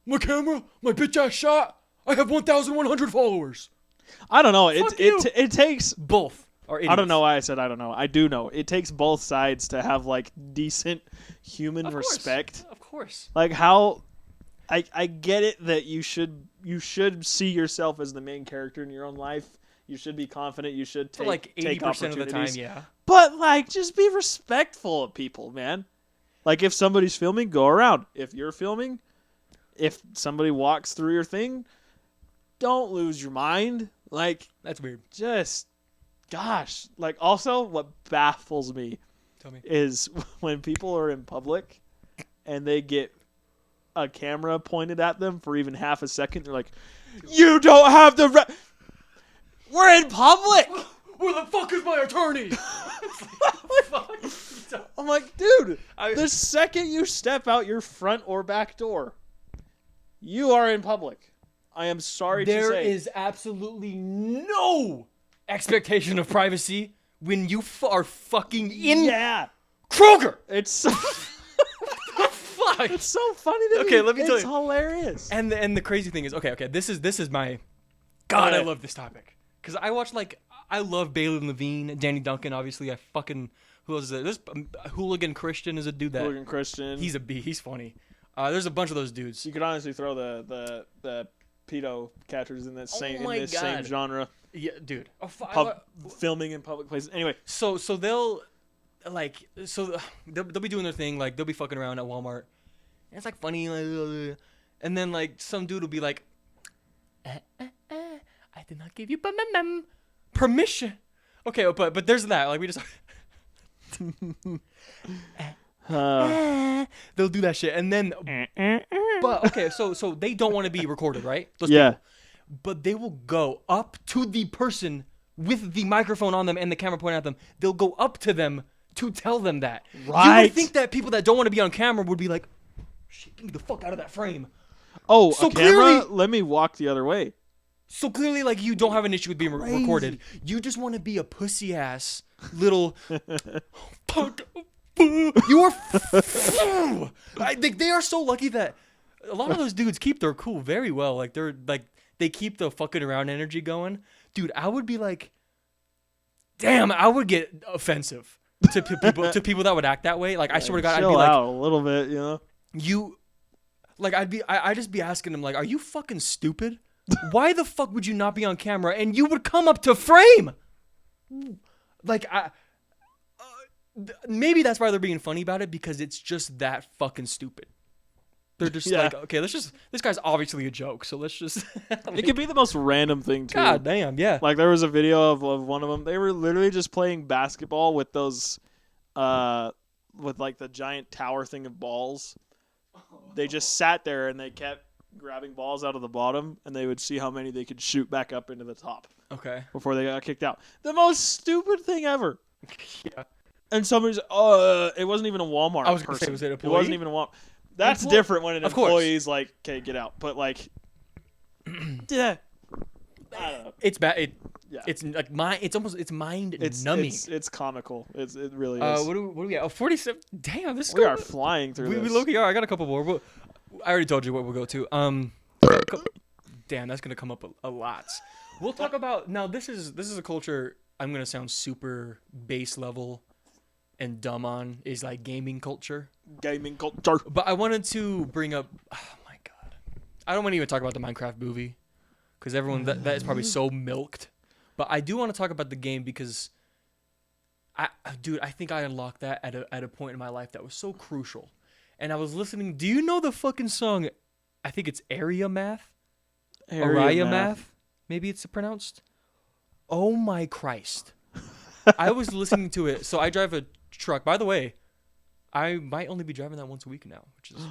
Speaker 1: my camera, my bitch ass shot. I have 1,100 followers.
Speaker 2: I don't know. It takes
Speaker 1: both.
Speaker 2: I don't know why I said I don't know. I do know. It takes both sides to have like decent human respect.
Speaker 1: Of course.
Speaker 2: Like how I get it that you should see yourself as the main character in your own life. You should be confident. You should take like 80% of the time,
Speaker 1: yeah.
Speaker 2: But like just be respectful of people, man. Like if somebody's filming, go around. If you're filming, if somebody walks through your thing, don't lose your mind. Like
Speaker 1: that's weird.
Speaker 2: Just gosh. Like also what baffles me is when people are in public and they get a camera pointed at them for even half a second, they're like, you don't have the we're in public.
Speaker 1: Where the fuck is my attorney?
Speaker 2: I'm like, dude, the second you step out your front or back door, you are in public. I am sorry to say.
Speaker 1: There is absolutely no expectation of privacy when you are fucking in Kroger.
Speaker 2: It's so
Speaker 1: fuck.
Speaker 2: It's so funny to me.
Speaker 1: Okay, let me tell you.
Speaker 2: It's hilarious.
Speaker 1: And the crazy thing is, okay, this is my God, I love this topic. Because I love Bailey Levine, Danny Duncan, obviously. Who else is there? This Hooligan Christian is a dude that...
Speaker 2: Hooligan Christian.
Speaker 1: He's he's funny. There's a bunch of those dudes.
Speaker 2: You could honestly throw the pedo catchers in that same same genre.
Speaker 1: Yeah, dude.
Speaker 2: Filming in public places. Anyway.
Speaker 1: So they'll be doing their thing, like they'll be fucking around at Walmart. And it's like funny, and then like some dude will be like, I did not give you permission. Okay, but there's that. Like we just they'll do that shit, and then but okay, so they don't want to be recorded, right? Those people. But they will go up to the person with the microphone on them and the camera pointing at them. They'll go up to them to tell them that. Right. You would think that people that don't want to be on camera would be like, shit, get me the fuck out of that frame.
Speaker 2: Oh, so a camera? Let me walk the other way.
Speaker 1: So clearly, like, you don't have an issue with being recorded. You just want to be a pussy ass little. You are. They are so lucky that a lot of those dudes keep their cool very well. Like they keep the fucking around energy going. Dude, I would be like, damn, I would get offensive to people that would act that way. Like, I swear to God, I'd be like,
Speaker 2: out a little bit, you know.
Speaker 1: Like, I'd just be asking them, like, are you fucking stupid? Why the fuck would you not be on camera? And you would come up to frame. Like, maybe that's why they're being funny about it, because it's just that fucking stupid. They're just like, okay, this guy's obviously a joke, so let's just.
Speaker 2: It could be the most random thing too.
Speaker 1: God damn, yeah.
Speaker 2: Like, there was a video of one of them. They were literally just playing basketball with those, with like the giant tower thing of balls. They just sat there and they kept grabbing balls out of the bottom, and they would see how many they could shoot back up into the top.
Speaker 1: Okay.
Speaker 2: Before they got kicked out. The most stupid thing ever.
Speaker 1: Yeah.
Speaker 2: And somebody's, it wasn't even a Walmart.
Speaker 1: I was going to say, was it an employee?
Speaker 2: It wasn't even a Walmart. That's different when an employee's like, okay, get out. But like, yeah. I don't know.
Speaker 1: It's bad. It's like it's mind numbing.
Speaker 2: It's comical. It really is.
Speaker 1: What do we got? 47. Damn, this is
Speaker 2: we are flying through this.
Speaker 1: We low-key are. I got a couple more. I already told you what we'll go to. Damn, that's gonna come up a lot. We'll talk about now. This is a culture. I'm gonna sound super base level and dumb on, is like gaming culture.
Speaker 2: Gaming culture.
Speaker 1: But I wanted to bring up. Oh my god, I don't want to even talk about the Minecraft movie, because everyone that is probably so milked. But I do want to talk about the game because, I think I unlocked that at a point in my life that was so crucial. And I was listening. Do you know the fucking song? I think it's Area Math. Area Math. Maybe it's pronounced. Oh my Christ! I was listening to it. So I drive a truck. By the way, I might only be driving that once a week now,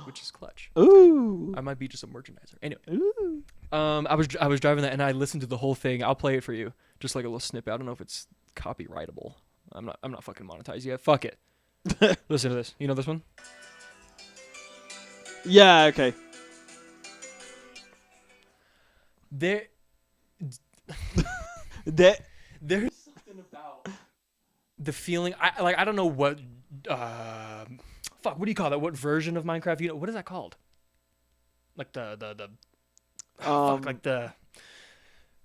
Speaker 1: which is clutch.
Speaker 2: Ooh.
Speaker 1: I might be just a merchandiser. Anyway.
Speaker 2: Ooh.
Speaker 1: I was driving that and I listened to the whole thing. I'll play it for you, just like a little snippet. I don't know if it's copyrightable. I'm not fucking monetized yet. Fuck it. Listen to this. You know this one?
Speaker 2: Yeah. Okay.
Speaker 1: There's something about the feeling. I don't know what. Fuck. What do you call that? What version of Minecraft? You know what is that called? Like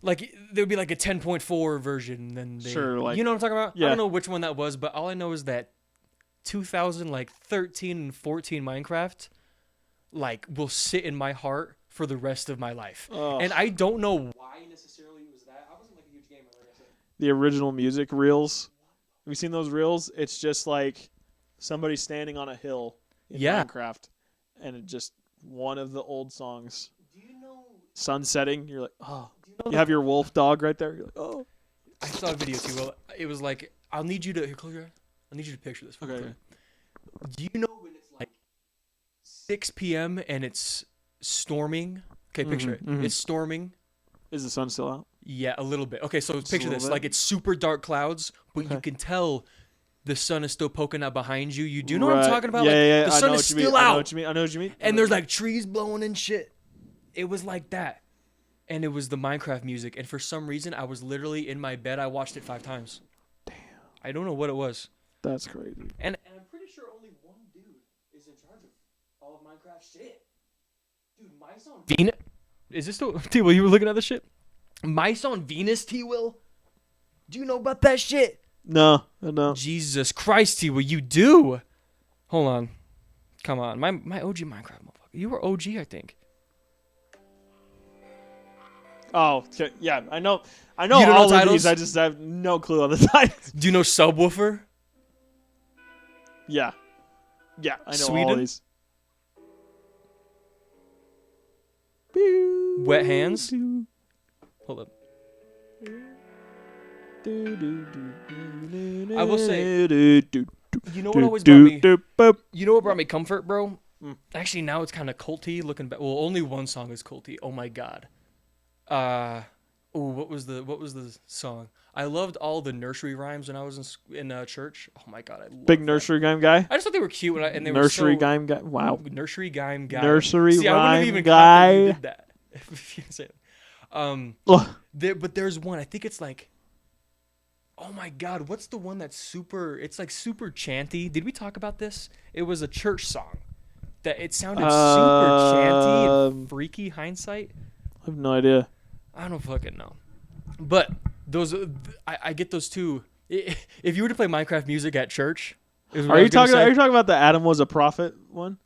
Speaker 1: like there would be like a 10.4 version, then
Speaker 2: sure, like,
Speaker 1: you know what I'm talking about?
Speaker 2: Yeah.
Speaker 1: I don't know which one that was, but all I know is that 2013 and 14 Minecraft like will sit in my heart for the rest of my life. And I don't know why necessarily it was that. I wasn't like a huge gamer, like I said.
Speaker 2: The original music reels. Have you seen those reels? It's just like somebody standing on a hill in Minecraft, and it just one of the old songs.
Speaker 1: Do you know
Speaker 2: sun setting? You're like, oh. You have your wolf dog right there. You're like, oh.
Speaker 1: I saw a video too. Well, it was like, I'll need you to picture this.
Speaker 2: Okay.
Speaker 1: Do you know when it's like 6 p.m. and it's storming? Okay, picture it. Mm-hmm. It's storming.
Speaker 2: Is the sun still out?
Speaker 1: Yeah, a little bit. Okay, so picture this. Like, it's super dark clouds, but you can tell the sun is still poking out behind you. You do know what I'm talking about?
Speaker 2: Yeah.
Speaker 1: The sun is still out.
Speaker 2: I know what you mean.
Speaker 1: And there's like trees blowing and shit. It was like that. And it was the Minecraft music. And for some reason, I was literally in my bed. I watched it 5 times.
Speaker 2: Damn.
Speaker 1: I don't know what it was.
Speaker 2: That's crazy.
Speaker 1: And I'm pretty sure only one dude is in charge of all of Minecraft shit. Dude, Mice on Venus. Is this still T-Will? You were looking at this shit? Mice on Venus, T-Will? Do you know about that shit?
Speaker 2: No.
Speaker 1: Jesus Christ, T-Will, you do. Hold on. Come on. My OG Minecraft motherfucker. You were OG, I think.
Speaker 2: Oh, yeah. I know
Speaker 1: you don't
Speaker 2: all
Speaker 1: know
Speaker 2: of
Speaker 1: titles?
Speaker 2: these. I just have no clue on the titles.
Speaker 1: Do you know Subwoofer?
Speaker 2: Yeah, I know
Speaker 1: Sweden?
Speaker 2: all these.
Speaker 1: Wet Hands? Hold up. I will say, you know what always brought me? You know what brought me comfort, bro? Actually, now it's kind of culty looking back. Well, only one song is culty. Oh my god. What was the song? I loved all the nursery rhymes when I was in church. Oh my god, I loved
Speaker 2: Big nursery rhyme guy.
Speaker 1: I just thought they were cute, and they
Speaker 2: nursery
Speaker 1: were so,
Speaker 2: rhyme guy. Wow.
Speaker 1: Nursery rhyme guy.
Speaker 2: Nursery
Speaker 1: See,
Speaker 2: rhyme
Speaker 1: I wouldn't have even
Speaker 2: guy.
Speaker 1: You did that. If you say it. But there's one. I think it's like, oh my God, what's the one that's super? It's like super chanty. Did we talk about this? It was a church song that it sounded super chanty and freaky. Hindsight.
Speaker 2: I have no idea.
Speaker 1: I don't fucking know. But those, I get those too. If you were to play Minecraft music at church,
Speaker 2: are you talking about the Adam was a prophet one?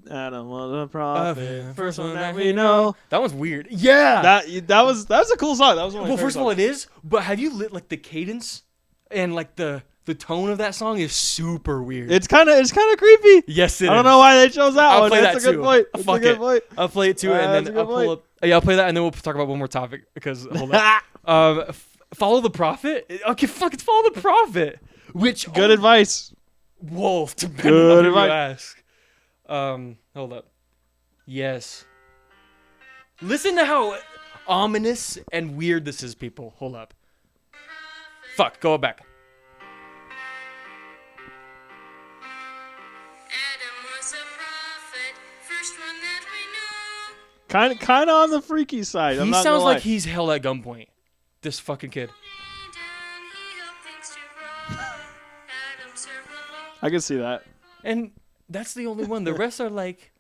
Speaker 2: Adam was a prophet, first one that we know.
Speaker 1: That one's weird. Yeah,
Speaker 2: that was a cool song. That was one of my favorite
Speaker 1: first of all, it is. But have you lit like the cadence and like the tone of that song is super weird.
Speaker 2: It's kind of creepy.
Speaker 1: Yes, it is.
Speaker 2: I don't know why they chose that one.
Speaker 1: That's
Speaker 2: a good point.
Speaker 1: Fuck it. I'll play it too, and then I'll pull up. Yeah, I'll play that, and then we'll talk about one more topic because hold on. Follow the prophet. Okay, fuck. It's follow the prophet. Which
Speaker 2: good advice.
Speaker 1: Wolf.
Speaker 2: Good advice.
Speaker 1: Hold up. Yes. Listen to how ominous and weird this is, people. Hold up. Fuck. Go back.
Speaker 2: Kind of on the freaky side.
Speaker 1: He sounds like he's held at gunpoint. This fucking kid.
Speaker 2: I can see that.
Speaker 1: And that's the only one. The rest are like,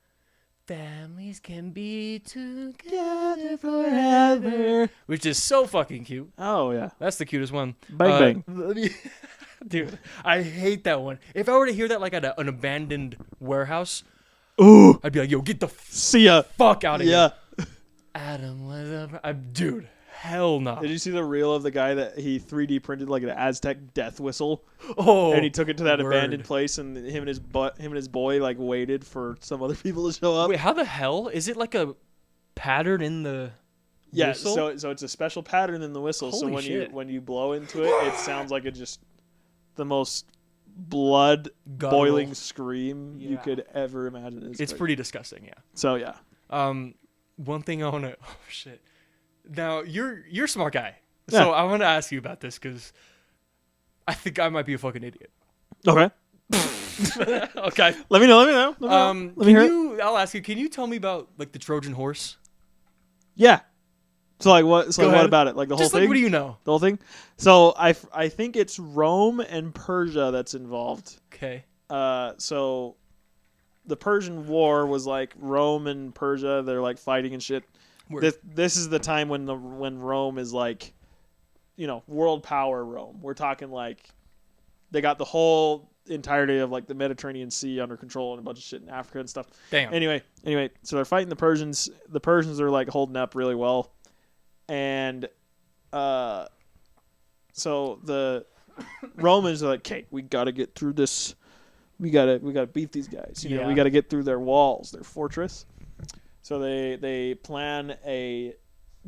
Speaker 1: families can be together forever, which is so fucking cute.
Speaker 2: Oh yeah,
Speaker 1: that's the cutest one.
Speaker 2: Bang bang.
Speaker 1: Dude, I hate that one. If I were to hear that like at an abandoned warehouse,
Speaker 2: ooh,
Speaker 1: I'd be like, yo, get the
Speaker 2: fuck
Speaker 1: out of here. Adam was dude, hell no.
Speaker 2: Did you see the reel of the guy that he 3D printed like an Aztec death whistle?
Speaker 1: Oh,
Speaker 2: and he took it to that abandoned place, and him and his boy like waited for some other people to show up.
Speaker 1: Wait, how the hell is it like a pattern in the whistle?
Speaker 2: So it's a special pattern in the whistle.
Speaker 1: Holy
Speaker 2: so
Speaker 1: shit.
Speaker 2: when you blow into it, it sounds like it just the most blood boiling scream you could ever imagine.
Speaker 1: It's pretty disgusting, yeah.
Speaker 2: So yeah.
Speaker 1: One thing I want to now you're a smart guy, so I want to ask you about this because I think I might be a fucking idiot.
Speaker 2: Okay.
Speaker 1: Okay.
Speaker 2: Let me know. Let me hear it.
Speaker 1: I'll ask you. Can you tell me about like the Trojan horse?
Speaker 2: Yeah. So like what? So what about it? Like the whole thing?
Speaker 1: Like, what do you know?
Speaker 2: The whole thing. So I think it's Rome and Persia that's involved.
Speaker 1: Okay.
Speaker 2: So the Persian War was like Rome and Persia. They're like fighting and shit. This is the time when Rome is like, world power Rome. We're talking like they got the whole entirety of like the Mediterranean Sea under control and a bunch of shit in Africa and stuff.
Speaker 1: Damn.
Speaker 2: Anyway, so they're fighting the Persians. The Persians are like holding up really well. And so the Romans are like, "Okay, we got to get through this. We got to beat these guys. We got to get through their walls, their fortress." So they plan a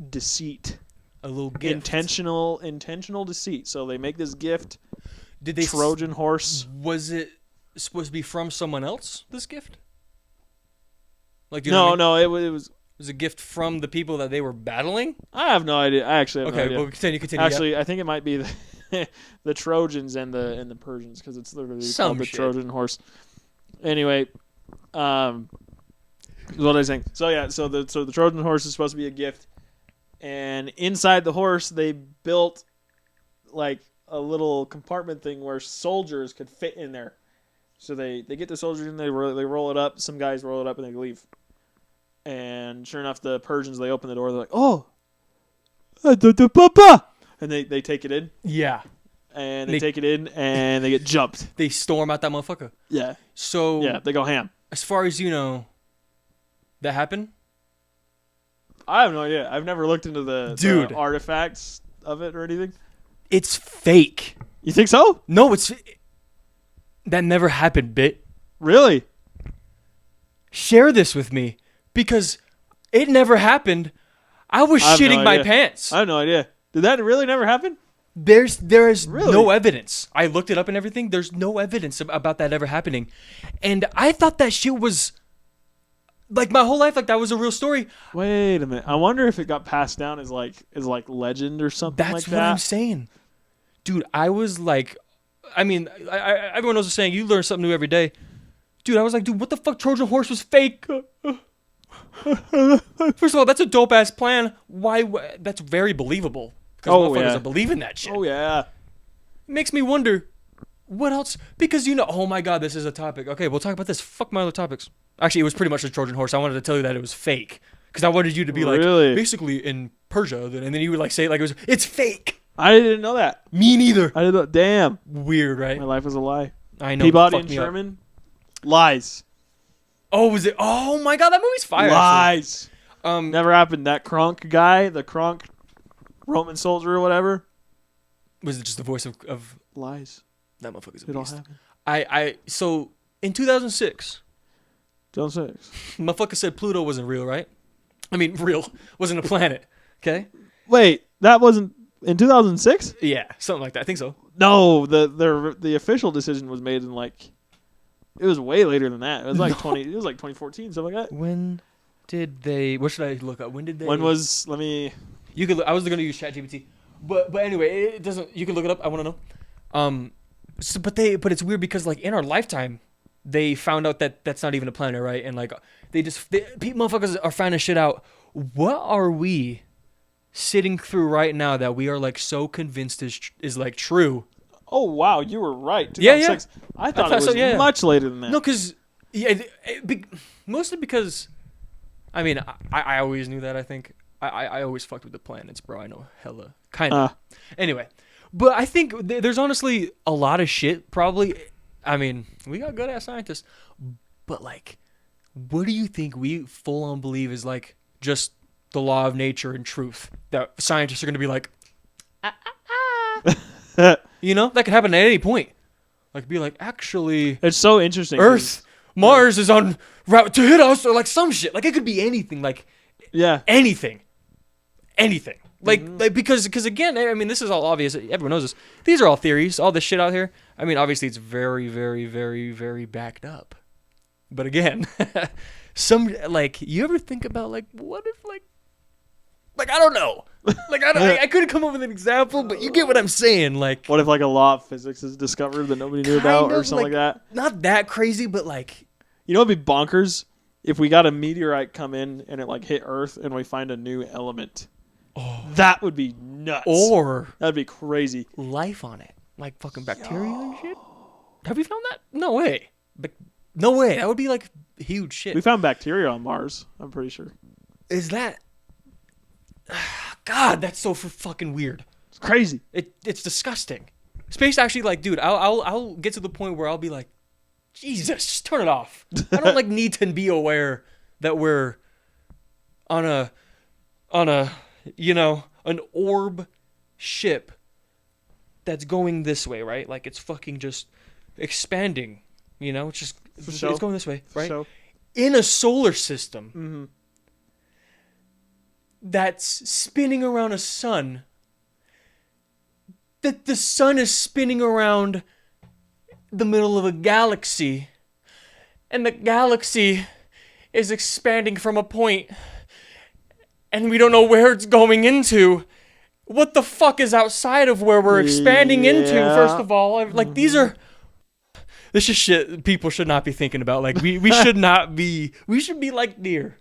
Speaker 2: deceit,
Speaker 1: a little gift.
Speaker 2: intentional deceit. So they make this gift.
Speaker 1: Did they
Speaker 2: Trojan horse?
Speaker 1: Was it supposed to be from someone else? This gift? Like
Speaker 2: no, it was.
Speaker 1: It was a gift from the people that they were battling?
Speaker 2: I have no idea. I actually have no idea.
Speaker 1: Okay, well, continue.
Speaker 2: Actually, I think it might be the Trojans and the Persians because it's literally called the Trojan horse. Anyway, what was I saying? So the Trojan horse is supposed to be a gift, and inside the horse they built like a little compartment thing where soldiers could fit in there. So they get the soldiers in, they roll it up. Some guys roll it up and they leave. And sure enough, the Persians, they open the door. They're like, "Oh, and they take it in.
Speaker 1: Yeah,
Speaker 2: and they take it in, and they get jumped.
Speaker 1: They storm out that motherfucker.
Speaker 2: Yeah.
Speaker 1: So
Speaker 2: yeah, they go ham.
Speaker 1: As far as you know, that happened?
Speaker 2: I have no idea. I've never looked into the artifacts of it or anything.
Speaker 1: It's fake.
Speaker 2: You think so?
Speaker 1: No, that never happened. Bit.
Speaker 2: Really?
Speaker 1: Share this with me. Because it never happened. I was shitting my pants.
Speaker 2: I have no idea. Did that really never happen?
Speaker 1: There is no evidence. I looked it up and everything. There's no evidence about that ever happening. And I thought that shit was like my whole life, like that was a real story.
Speaker 2: Wait a minute. I wonder if it got passed down as like legend or something like that.
Speaker 1: That's what I'm saying. Dude, I was like, I mean, everyone knows the saying, you learn something new every day. Dude, I was like, dude, what the fuck? Trojan horse was fake. First of all, that's a dope ass plan. Why? That's very believable. Because motherfuckers are believing that shit.
Speaker 2: Oh yeah.
Speaker 1: It makes me wonder, what else? Because oh my god, this is a topic. Okay, we'll talk about this. Fuck my other topics. Actually, it was pretty much a Trojan horse. I wanted to tell you that it was fake. Because I wanted you to be like, basically in Persia, and then you would like say it like it's fake.
Speaker 2: I didn't know that.
Speaker 1: Me neither.
Speaker 2: I didn't know. Damn.
Speaker 1: Weird, right?
Speaker 2: My life was a lie.
Speaker 1: I know.
Speaker 2: Peabody and Sherman. Lies.
Speaker 1: Oh, was it? Oh my god, that movie's fire.
Speaker 2: Lies.
Speaker 1: Actually.
Speaker 2: Never happened. That Kronk guy, the Kronk Roman soldier or whatever.
Speaker 1: Was it just the voice of
Speaker 2: lies?
Speaker 1: That motherfucker's a beast.
Speaker 2: It all happened.
Speaker 1: So in 2006.
Speaker 2: 2006.
Speaker 1: Motherfucker said Pluto wasn't real, right? I mean, real. Wasn't a planet. Okay?
Speaker 2: Wait, that wasn't in 2006?
Speaker 1: Yeah, something like that. I think so.
Speaker 2: No, the official decision was made in it was way later than that. It was like 2014, something like that.
Speaker 1: When did they? What should I look up? When did they?
Speaker 2: When was? Let me.
Speaker 1: You could. I was going to use ChatGPT, but anyway, it doesn't. You can look it up. I want to know. But it's weird because in our lifetime, they found out that that's not even a planet, right? And motherfuckers are finding shit out. What are we sitting through right now that we are so convinced is true?
Speaker 2: Oh wow, you were right.
Speaker 1: 2006. Yeah.
Speaker 2: I thought it was much later than that.
Speaker 1: No, because mostly because, I mean, I always knew that. I think I always fucked with the planets, bro. I know hella kind of. Anyway, but I think there's honestly a lot of shit. Probably, I mean, we got good ass scientists, but what do you think we full on believe is just the law of nature and truth that scientists are going to be like, that could happen at any point. Actually,
Speaker 2: it's so interesting.
Speaker 1: Mars is on route to hit us, or some shit. It could be anything. Anything. Because again, I mean, this is all obvious. Everyone knows this. These are all theories. All this shit out here. I mean, obviously, it's very, very, very, very backed up. But again, you ever think about what if I don't know. I couldn't come up with an example, but you get what I'm saying. What
Speaker 2: if a law of physics is discovered that nobody knew about or something like that?
Speaker 1: Not that crazy, but
Speaker 2: it'd be bonkers if we got a meteorite come in and it hit Earth and we find a new element. Oh, that would be nuts.
Speaker 1: Or
Speaker 2: that'd be crazy.
Speaker 1: Life on it, fucking bacteria and shit. Have you found that? No way. No way. That would be huge shit.
Speaker 2: We found bacteria on Mars. I'm pretty sure.
Speaker 1: Is that? God, that's so fucking weird.
Speaker 2: It's crazy.
Speaker 1: It's disgusting. Space actually, dude, I'll get to the point where I'll be like, Jesus, just turn it off. I don't need to be aware that we're on a an orb ship that's going this way, right? It's fucking just expanding. It's it's going this way, right? In a solar system.
Speaker 2: Mm-hmm.
Speaker 1: That's spinning around a sun, that the sun is spinning around the middle of a galaxy, and the galaxy is expanding from a point, and we don't know where it's going into. What the fuck is outside of where we're expanding into, first of all? These are... This is shit people should not be thinking about. We should not be... We should be deer.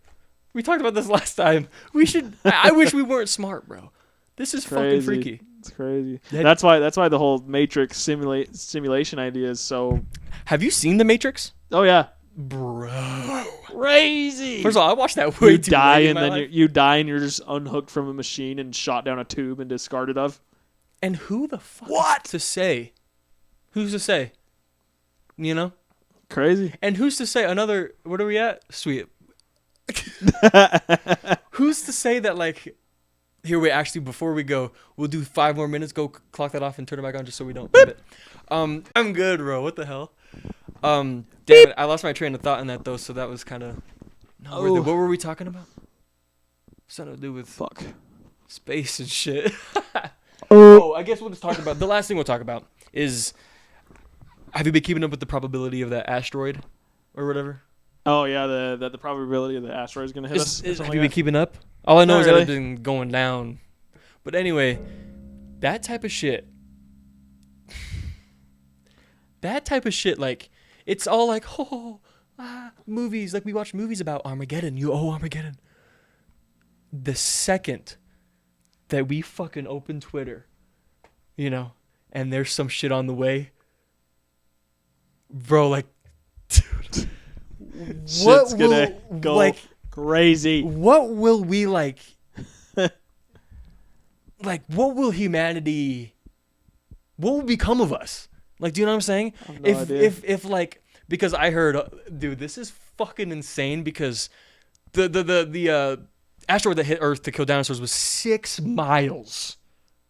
Speaker 1: We talked about this last time. I wish we weren't smart, bro. This is fucking freaky.
Speaker 2: It's crazy. That's why the whole Matrix simulation idea is so...
Speaker 1: Have you seen The Matrix?
Speaker 2: Oh, yeah.
Speaker 1: Bro.
Speaker 2: Crazy.
Speaker 1: First of all, I watched that way too late in my life.
Speaker 2: You die and you're just unhooked from a machine and shot down a tube and discarded of.
Speaker 1: And who the fuck to say? Who's to say?
Speaker 2: Crazy.
Speaker 1: And who's to say another... What are we at? Sweet. Who's to say that here we actually, before we go, we'll do 5 more minutes, go clock that off and turn it back on just so we don't beep it. I'm good, bro. What the hell? Damn it, I lost my train of thought in that though, so that was kind of what were we talking about? Something to do with space and shit. I guess we'll just talk about the last thing we'll talk about is, have you been keeping up with the probability of that asteroid or whatever?
Speaker 2: Oh yeah, the probability of the asteroid is gonna hit us.
Speaker 1: Have you been keeping up? All I know is that it's been going down. But anyway, that type of shit. It's all movies. Like we watch movies about Armageddon. Armageddon. The second that we fucking open Twitter, and there's some shit on the way, bro, like, dude,
Speaker 2: shit's gonna go crazy.
Speaker 1: What will we like? Like, what will humanity? What will become of us? Like, do you know what I'm saying?
Speaker 2: I have no idea.
Speaker 1: If like, because I heard, dude, this is fucking insane because the asteroid that hit Earth to kill dinosaurs was 6 miles,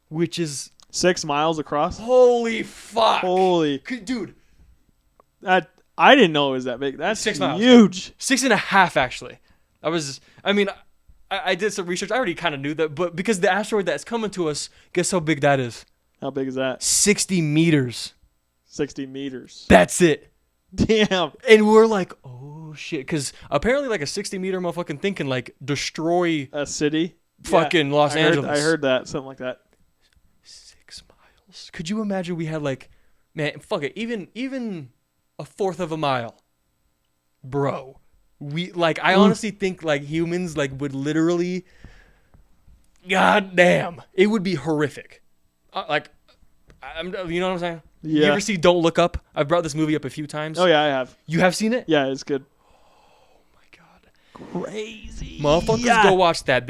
Speaker 1: which is
Speaker 2: 6 miles across.
Speaker 1: Holy fuck! Dude,
Speaker 2: that I didn't know it was that big. That's
Speaker 1: 6 miles.
Speaker 2: Huge.
Speaker 1: 6.5 actually. I did some research. I already kind of knew that, but because the asteroid that's coming to us, guess how big that is?
Speaker 2: How big is that?
Speaker 1: 60 meters.
Speaker 2: 60 meters.
Speaker 1: That's it.
Speaker 2: Damn.
Speaker 1: And we're like, oh shit, because apparently like a 60-meter motherfucking thing can like destroy
Speaker 2: a city.
Speaker 1: Fucking Los Angeles.
Speaker 2: I heard that, something like that.
Speaker 1: 6 miles. Could you imagine we had like, man, fuck it, even a fourth of a mile, bro. We like, I honestly think like humans like would literally, god damn, it would be horrific. You know what I'm saying?
Speaker 2: Yeah.
Speaker 1: You ever see Don't Look Up? I've brought this movie up a few times.
Speaker 2: Oh yeah, I have.
Speaker 1: You have seen it?
Speaker 2: Yeah, it's good.
Speaker 1: Oh my god,
Speaker 2: crazy.
Speaker 1: Motherfuckers, go watch that.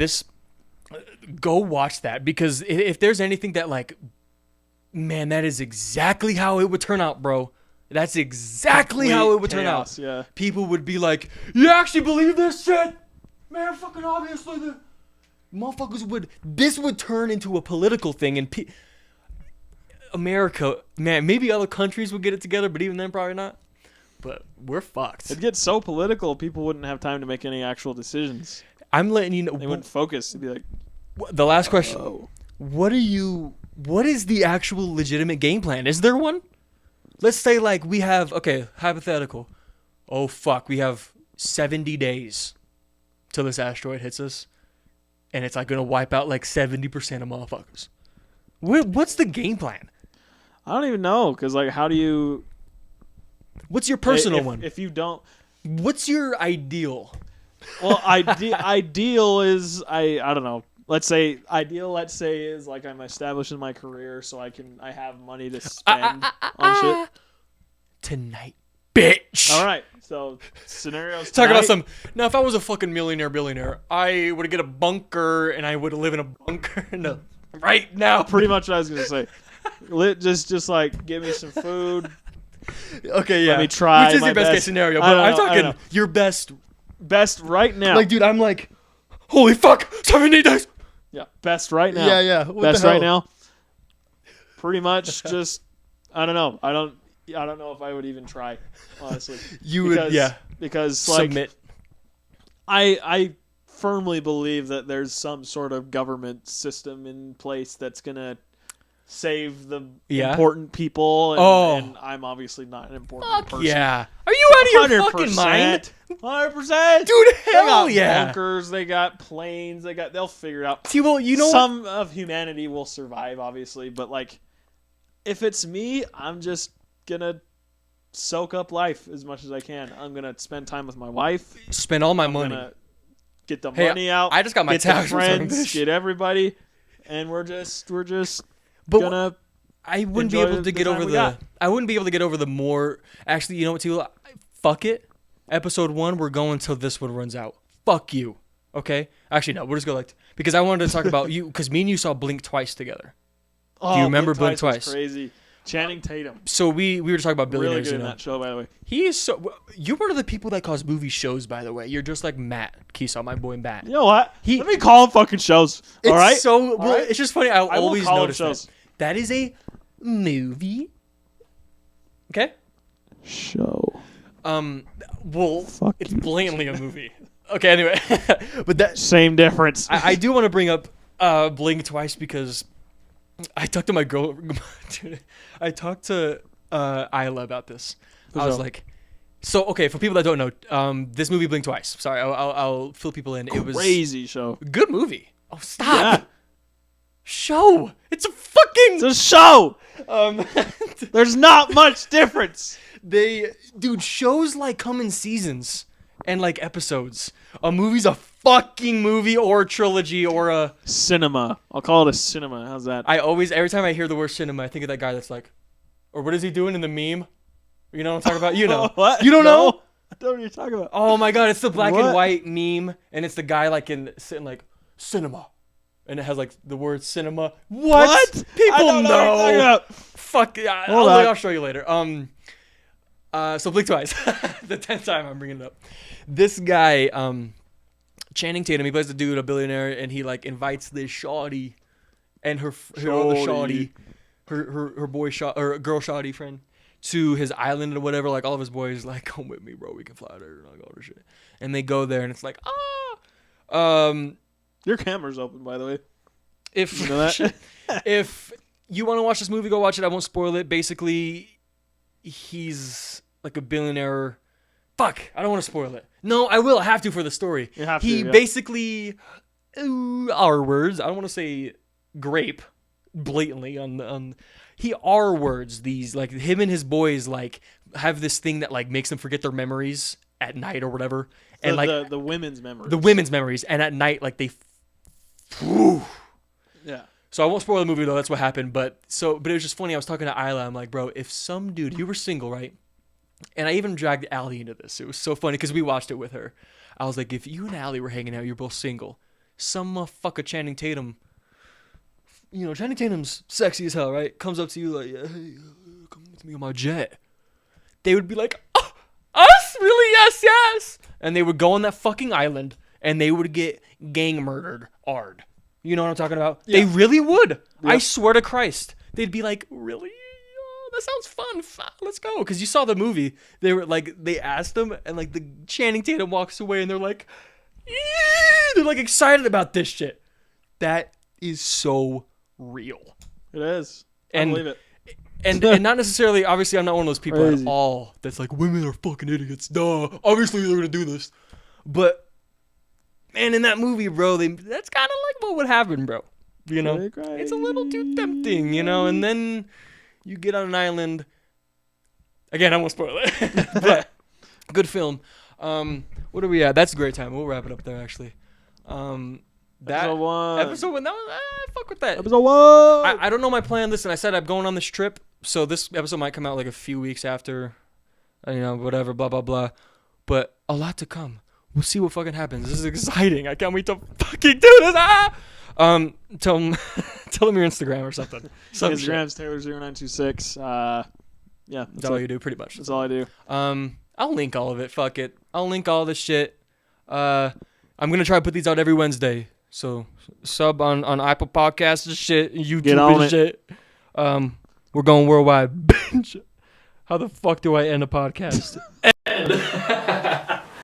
Speaker 1: Go watch that because if there's anything that like, man, that is exactly how it would turn out, bro. That's exactly how it would turn out.
Speaker 2: Yeah.
Speaker 1: People would be like, you actually believe this shit? Man, fucking obviously the motherfuckers would. This would turn into a political thing and America, man, maybe other countries would get it together, but even then probably not. But we're fucked.
Speaker 2: It'd get so political, people wouldn't have time to make any actual decisions.
Speaker 1: I'm letting you know.
Speaker 2: They wouldn't focus. It'd be like,
Speaker 1: the last question. What is the actual legitimate game plan? Is there one? Let's say like we have, okay, hypothetical. Oh fuck, we have 70 days till this asteroid hits us. And it's like going to wipe out like 70% of motherfuckers. What's the game plan?
Speaker 2: I don't even know, because like, how do you...
Speaker 1: What's your personal one?
Speaker 2: If you don't...
Speaker 1: What's your ideal?
Speaker 2: Well, ideal is, I don't know. Let's say is like I'm established in my career so I have money to spend on shit.
Speaker 1: Tonight, bitch.
Speaker 2: All right. So scenarios.
Speaker 1: Talk about some. Now, if I was a fucking billionaire, I would get a bunker and I would live in a bunker. No, right now.
Speaker 2: Pretty much what I was gonna say. Just like give me some food.
Speaker 1: Okay, yeah.
Speaker 2: Let me try.
Speaker 1: Which is your best case scenario? But I'm talking your best
Speaker 2: right now.
Speaker 1: Like, dude, I'm like, holy fuck, 70 days.
Speaker 2: Yeah, best right now.
Speaker 1: Yeah.
Speaker 2: Best right now. Pretty much just, I don't know. I don't know if I would even try, honestly. Because
Speaker 1: submit.
Speaker 2: Like, I firmly believe that there's some sort of government system in place that's gonna save the important people. And I'm obviously not an important person.
Speaker 1: Yeah. Are you out of your fucking mind?
Speaker 2: 100%.
Speaker 1: Dude, hell
Speaker 2: they got bunkers, they got planes, they'll figure it out.
Speaker 1: See, well, you know,
Speaker 2: some of humanity will survive, obviously, but like, if it's me, I'm just gonna soak up life as much as I can. I'm gonna spend time with my wife.
Speaker 1: Spend all my money.
Speaker 2: Get the money out.
Speaker 1: I just got my tax
Speaker 2: friends, get everybody, and we're just gonna.
Speaker 1: I wouldn't be able to get over the. I wouldn't be able to get over the more. Actually, you know what, too? Fuck it. Episode 1, we're going till this one runs out. Fuck you. Okay? Actually, no. We'll just go like... Because I wanted to talk about you... Because me and you saw Blink twice together.
Speaker 2: Oh,
Speaker 1: do you remember Blink twice?
Speaker 2: Crazy. Channing Tatum.
Speaker 1: So we were talking about billionaires.
Speaker 2: Really good in that show, by the way.
Speaker 1: He is so... You're one of the people that calls movie shows, by the way. You're just like Matt Keeshaw, my boy Matt.
Speaker 2: You know what? Let me call them fucking shows. All right?
Speaker 1: It's just funny. I always notice
Speaker 2: shows.
Speaker 1: That is a movie. Okay?
Speaker 2: Show.
Speaker 1: Well, it's blatantly a movie. Okay, anyway. But that
Speaker 2: same difference.
Speaker 1: I do want to bring up Blink twice because I talked to my girl. I talked to Isla about this. I was like, so okay, for people that don't know, this movie Blink twice. Sorry, I'll fill people in. It was
Speaker 2: crazy show.
Speaker 1: Good movie. Oh, stop. Yeah. Show. It's a fucking.
Speaker 2: It's a show. There's not much difference.
Speaker 1: Dude, shows like come in seasons and like episodes. A movie's a fucking movie or a trilogy or a
Speaker 2: cinema. I'll call it a cinema. How's that?
Speaker 1: Every time I hear the word cinema, I think of that guy that's like, or what is he doing in the meme? You know what I'm talking about? You know.
Speaker 2: What?
Speaker 1: You don't know?
Speaker 2: I don't know what you're talking about.
Speaker 1: Oh my god, it's the black and white meme, and it's the guy like sitting like cinema, and it has like the word cinema. What? People
Speaker 2: I don't know. What you're talking about.
Speaker 1: Fuck. I'll show you later. So blink twice. The 10th time I'm bringing it up. This guy, Channing Tatum, he plays the dude, a billionaire, and he like invites this shawty and her other shawty, her boy or girl shawty friend, to his island or whatever. Like all of his boys like, come with me, bro. We can fly there and all this shit. And they go there, and it's like,
Speaker 2: your camera's open, by the way.
Speaker 1: If you know that? If you want to watch this movie, go watch it. I won't spoil it. Basically, he's like a billionaire. Fuck, I don't want to spoil it. No, I will. I have to for the story.
Speaker 2: You have to.
Speaker 1: He basically, R words. I don't want to say grape blatantly on. He R words these, like him and his boys like have this thing that like makes them forget their memories at night or whatever. And like
Speaker 2: the women's memories.
Speaker 1: The women's memories, and at night like they.
Speaker 2: Yeah.
Speaker 1: So I won't spoil the movie though. That's what happened. But it was just funny. I was talking to Isla. I'm like, bro, if some dude, you were single, right? And I even dragged Allie into this. It was so funny because we watched it with her. I was like, if you and Allie were hanging out, you're both single. Some motherfucker Channing Tatum. You know, Channing Tatum's sexy as hell, right? Comes up to you like, yeah, hey, come with me on my jet. They would be like, oh, us? Really? Yes, yes. And they would go on that fucking island and they would get gang murdered hard. You know what I'm talking about? Yeah. They really would. Yeah. I swear to Christ. They'd be like, really? Oh, that sounds fun. Let's go. Because you saw the movie. They were like, they asked them and like the Channing Tatum walks away and they're like, they're like excited about this shit. That is so real.
Speaker 2: It is. I believe it.
Speaker 1: And not necessarily, obviously, I'm not one of those people at all that's like, women are fucking idiots. Duh. Obviously, they're going to do this. But, man, in that movie, bro, that's kind of like what would happen, bro. You know? It's a little too tempting, you know? And then you get on an island. Again, I won't spoil it. But, good film. What are we at? That's a great time. We'll wrap it up there, actually.
Speaker 2: Episode 1.
Speaker 1: Episode 1. Fuck with that.
Speaker 2: Episode 1.
Speaker 1: I don't know my plan. Listen, I said I'm going on this trip, so this episode might come out like a few weeks after, you know, whatever, blah, blah, blah. But a lot to come. We'll see what fucking happens. This is exciting. I can't wait to fucking do this. Tell them your Instagram or something.
Speaker 2: Instagram's Taylor0926. Yeah.
Speaker 1: That's all you do, pretty much.
Speaker 2: That's all I do.
Speaker 1: I'll link all of it. Fuck it. I'll link all this shit. I'm going to try to put these out every Wednesday. So sub on Apple Podcasts and shit, YouTube and shit. We're going worldwide. How the fuck do I end a podcast?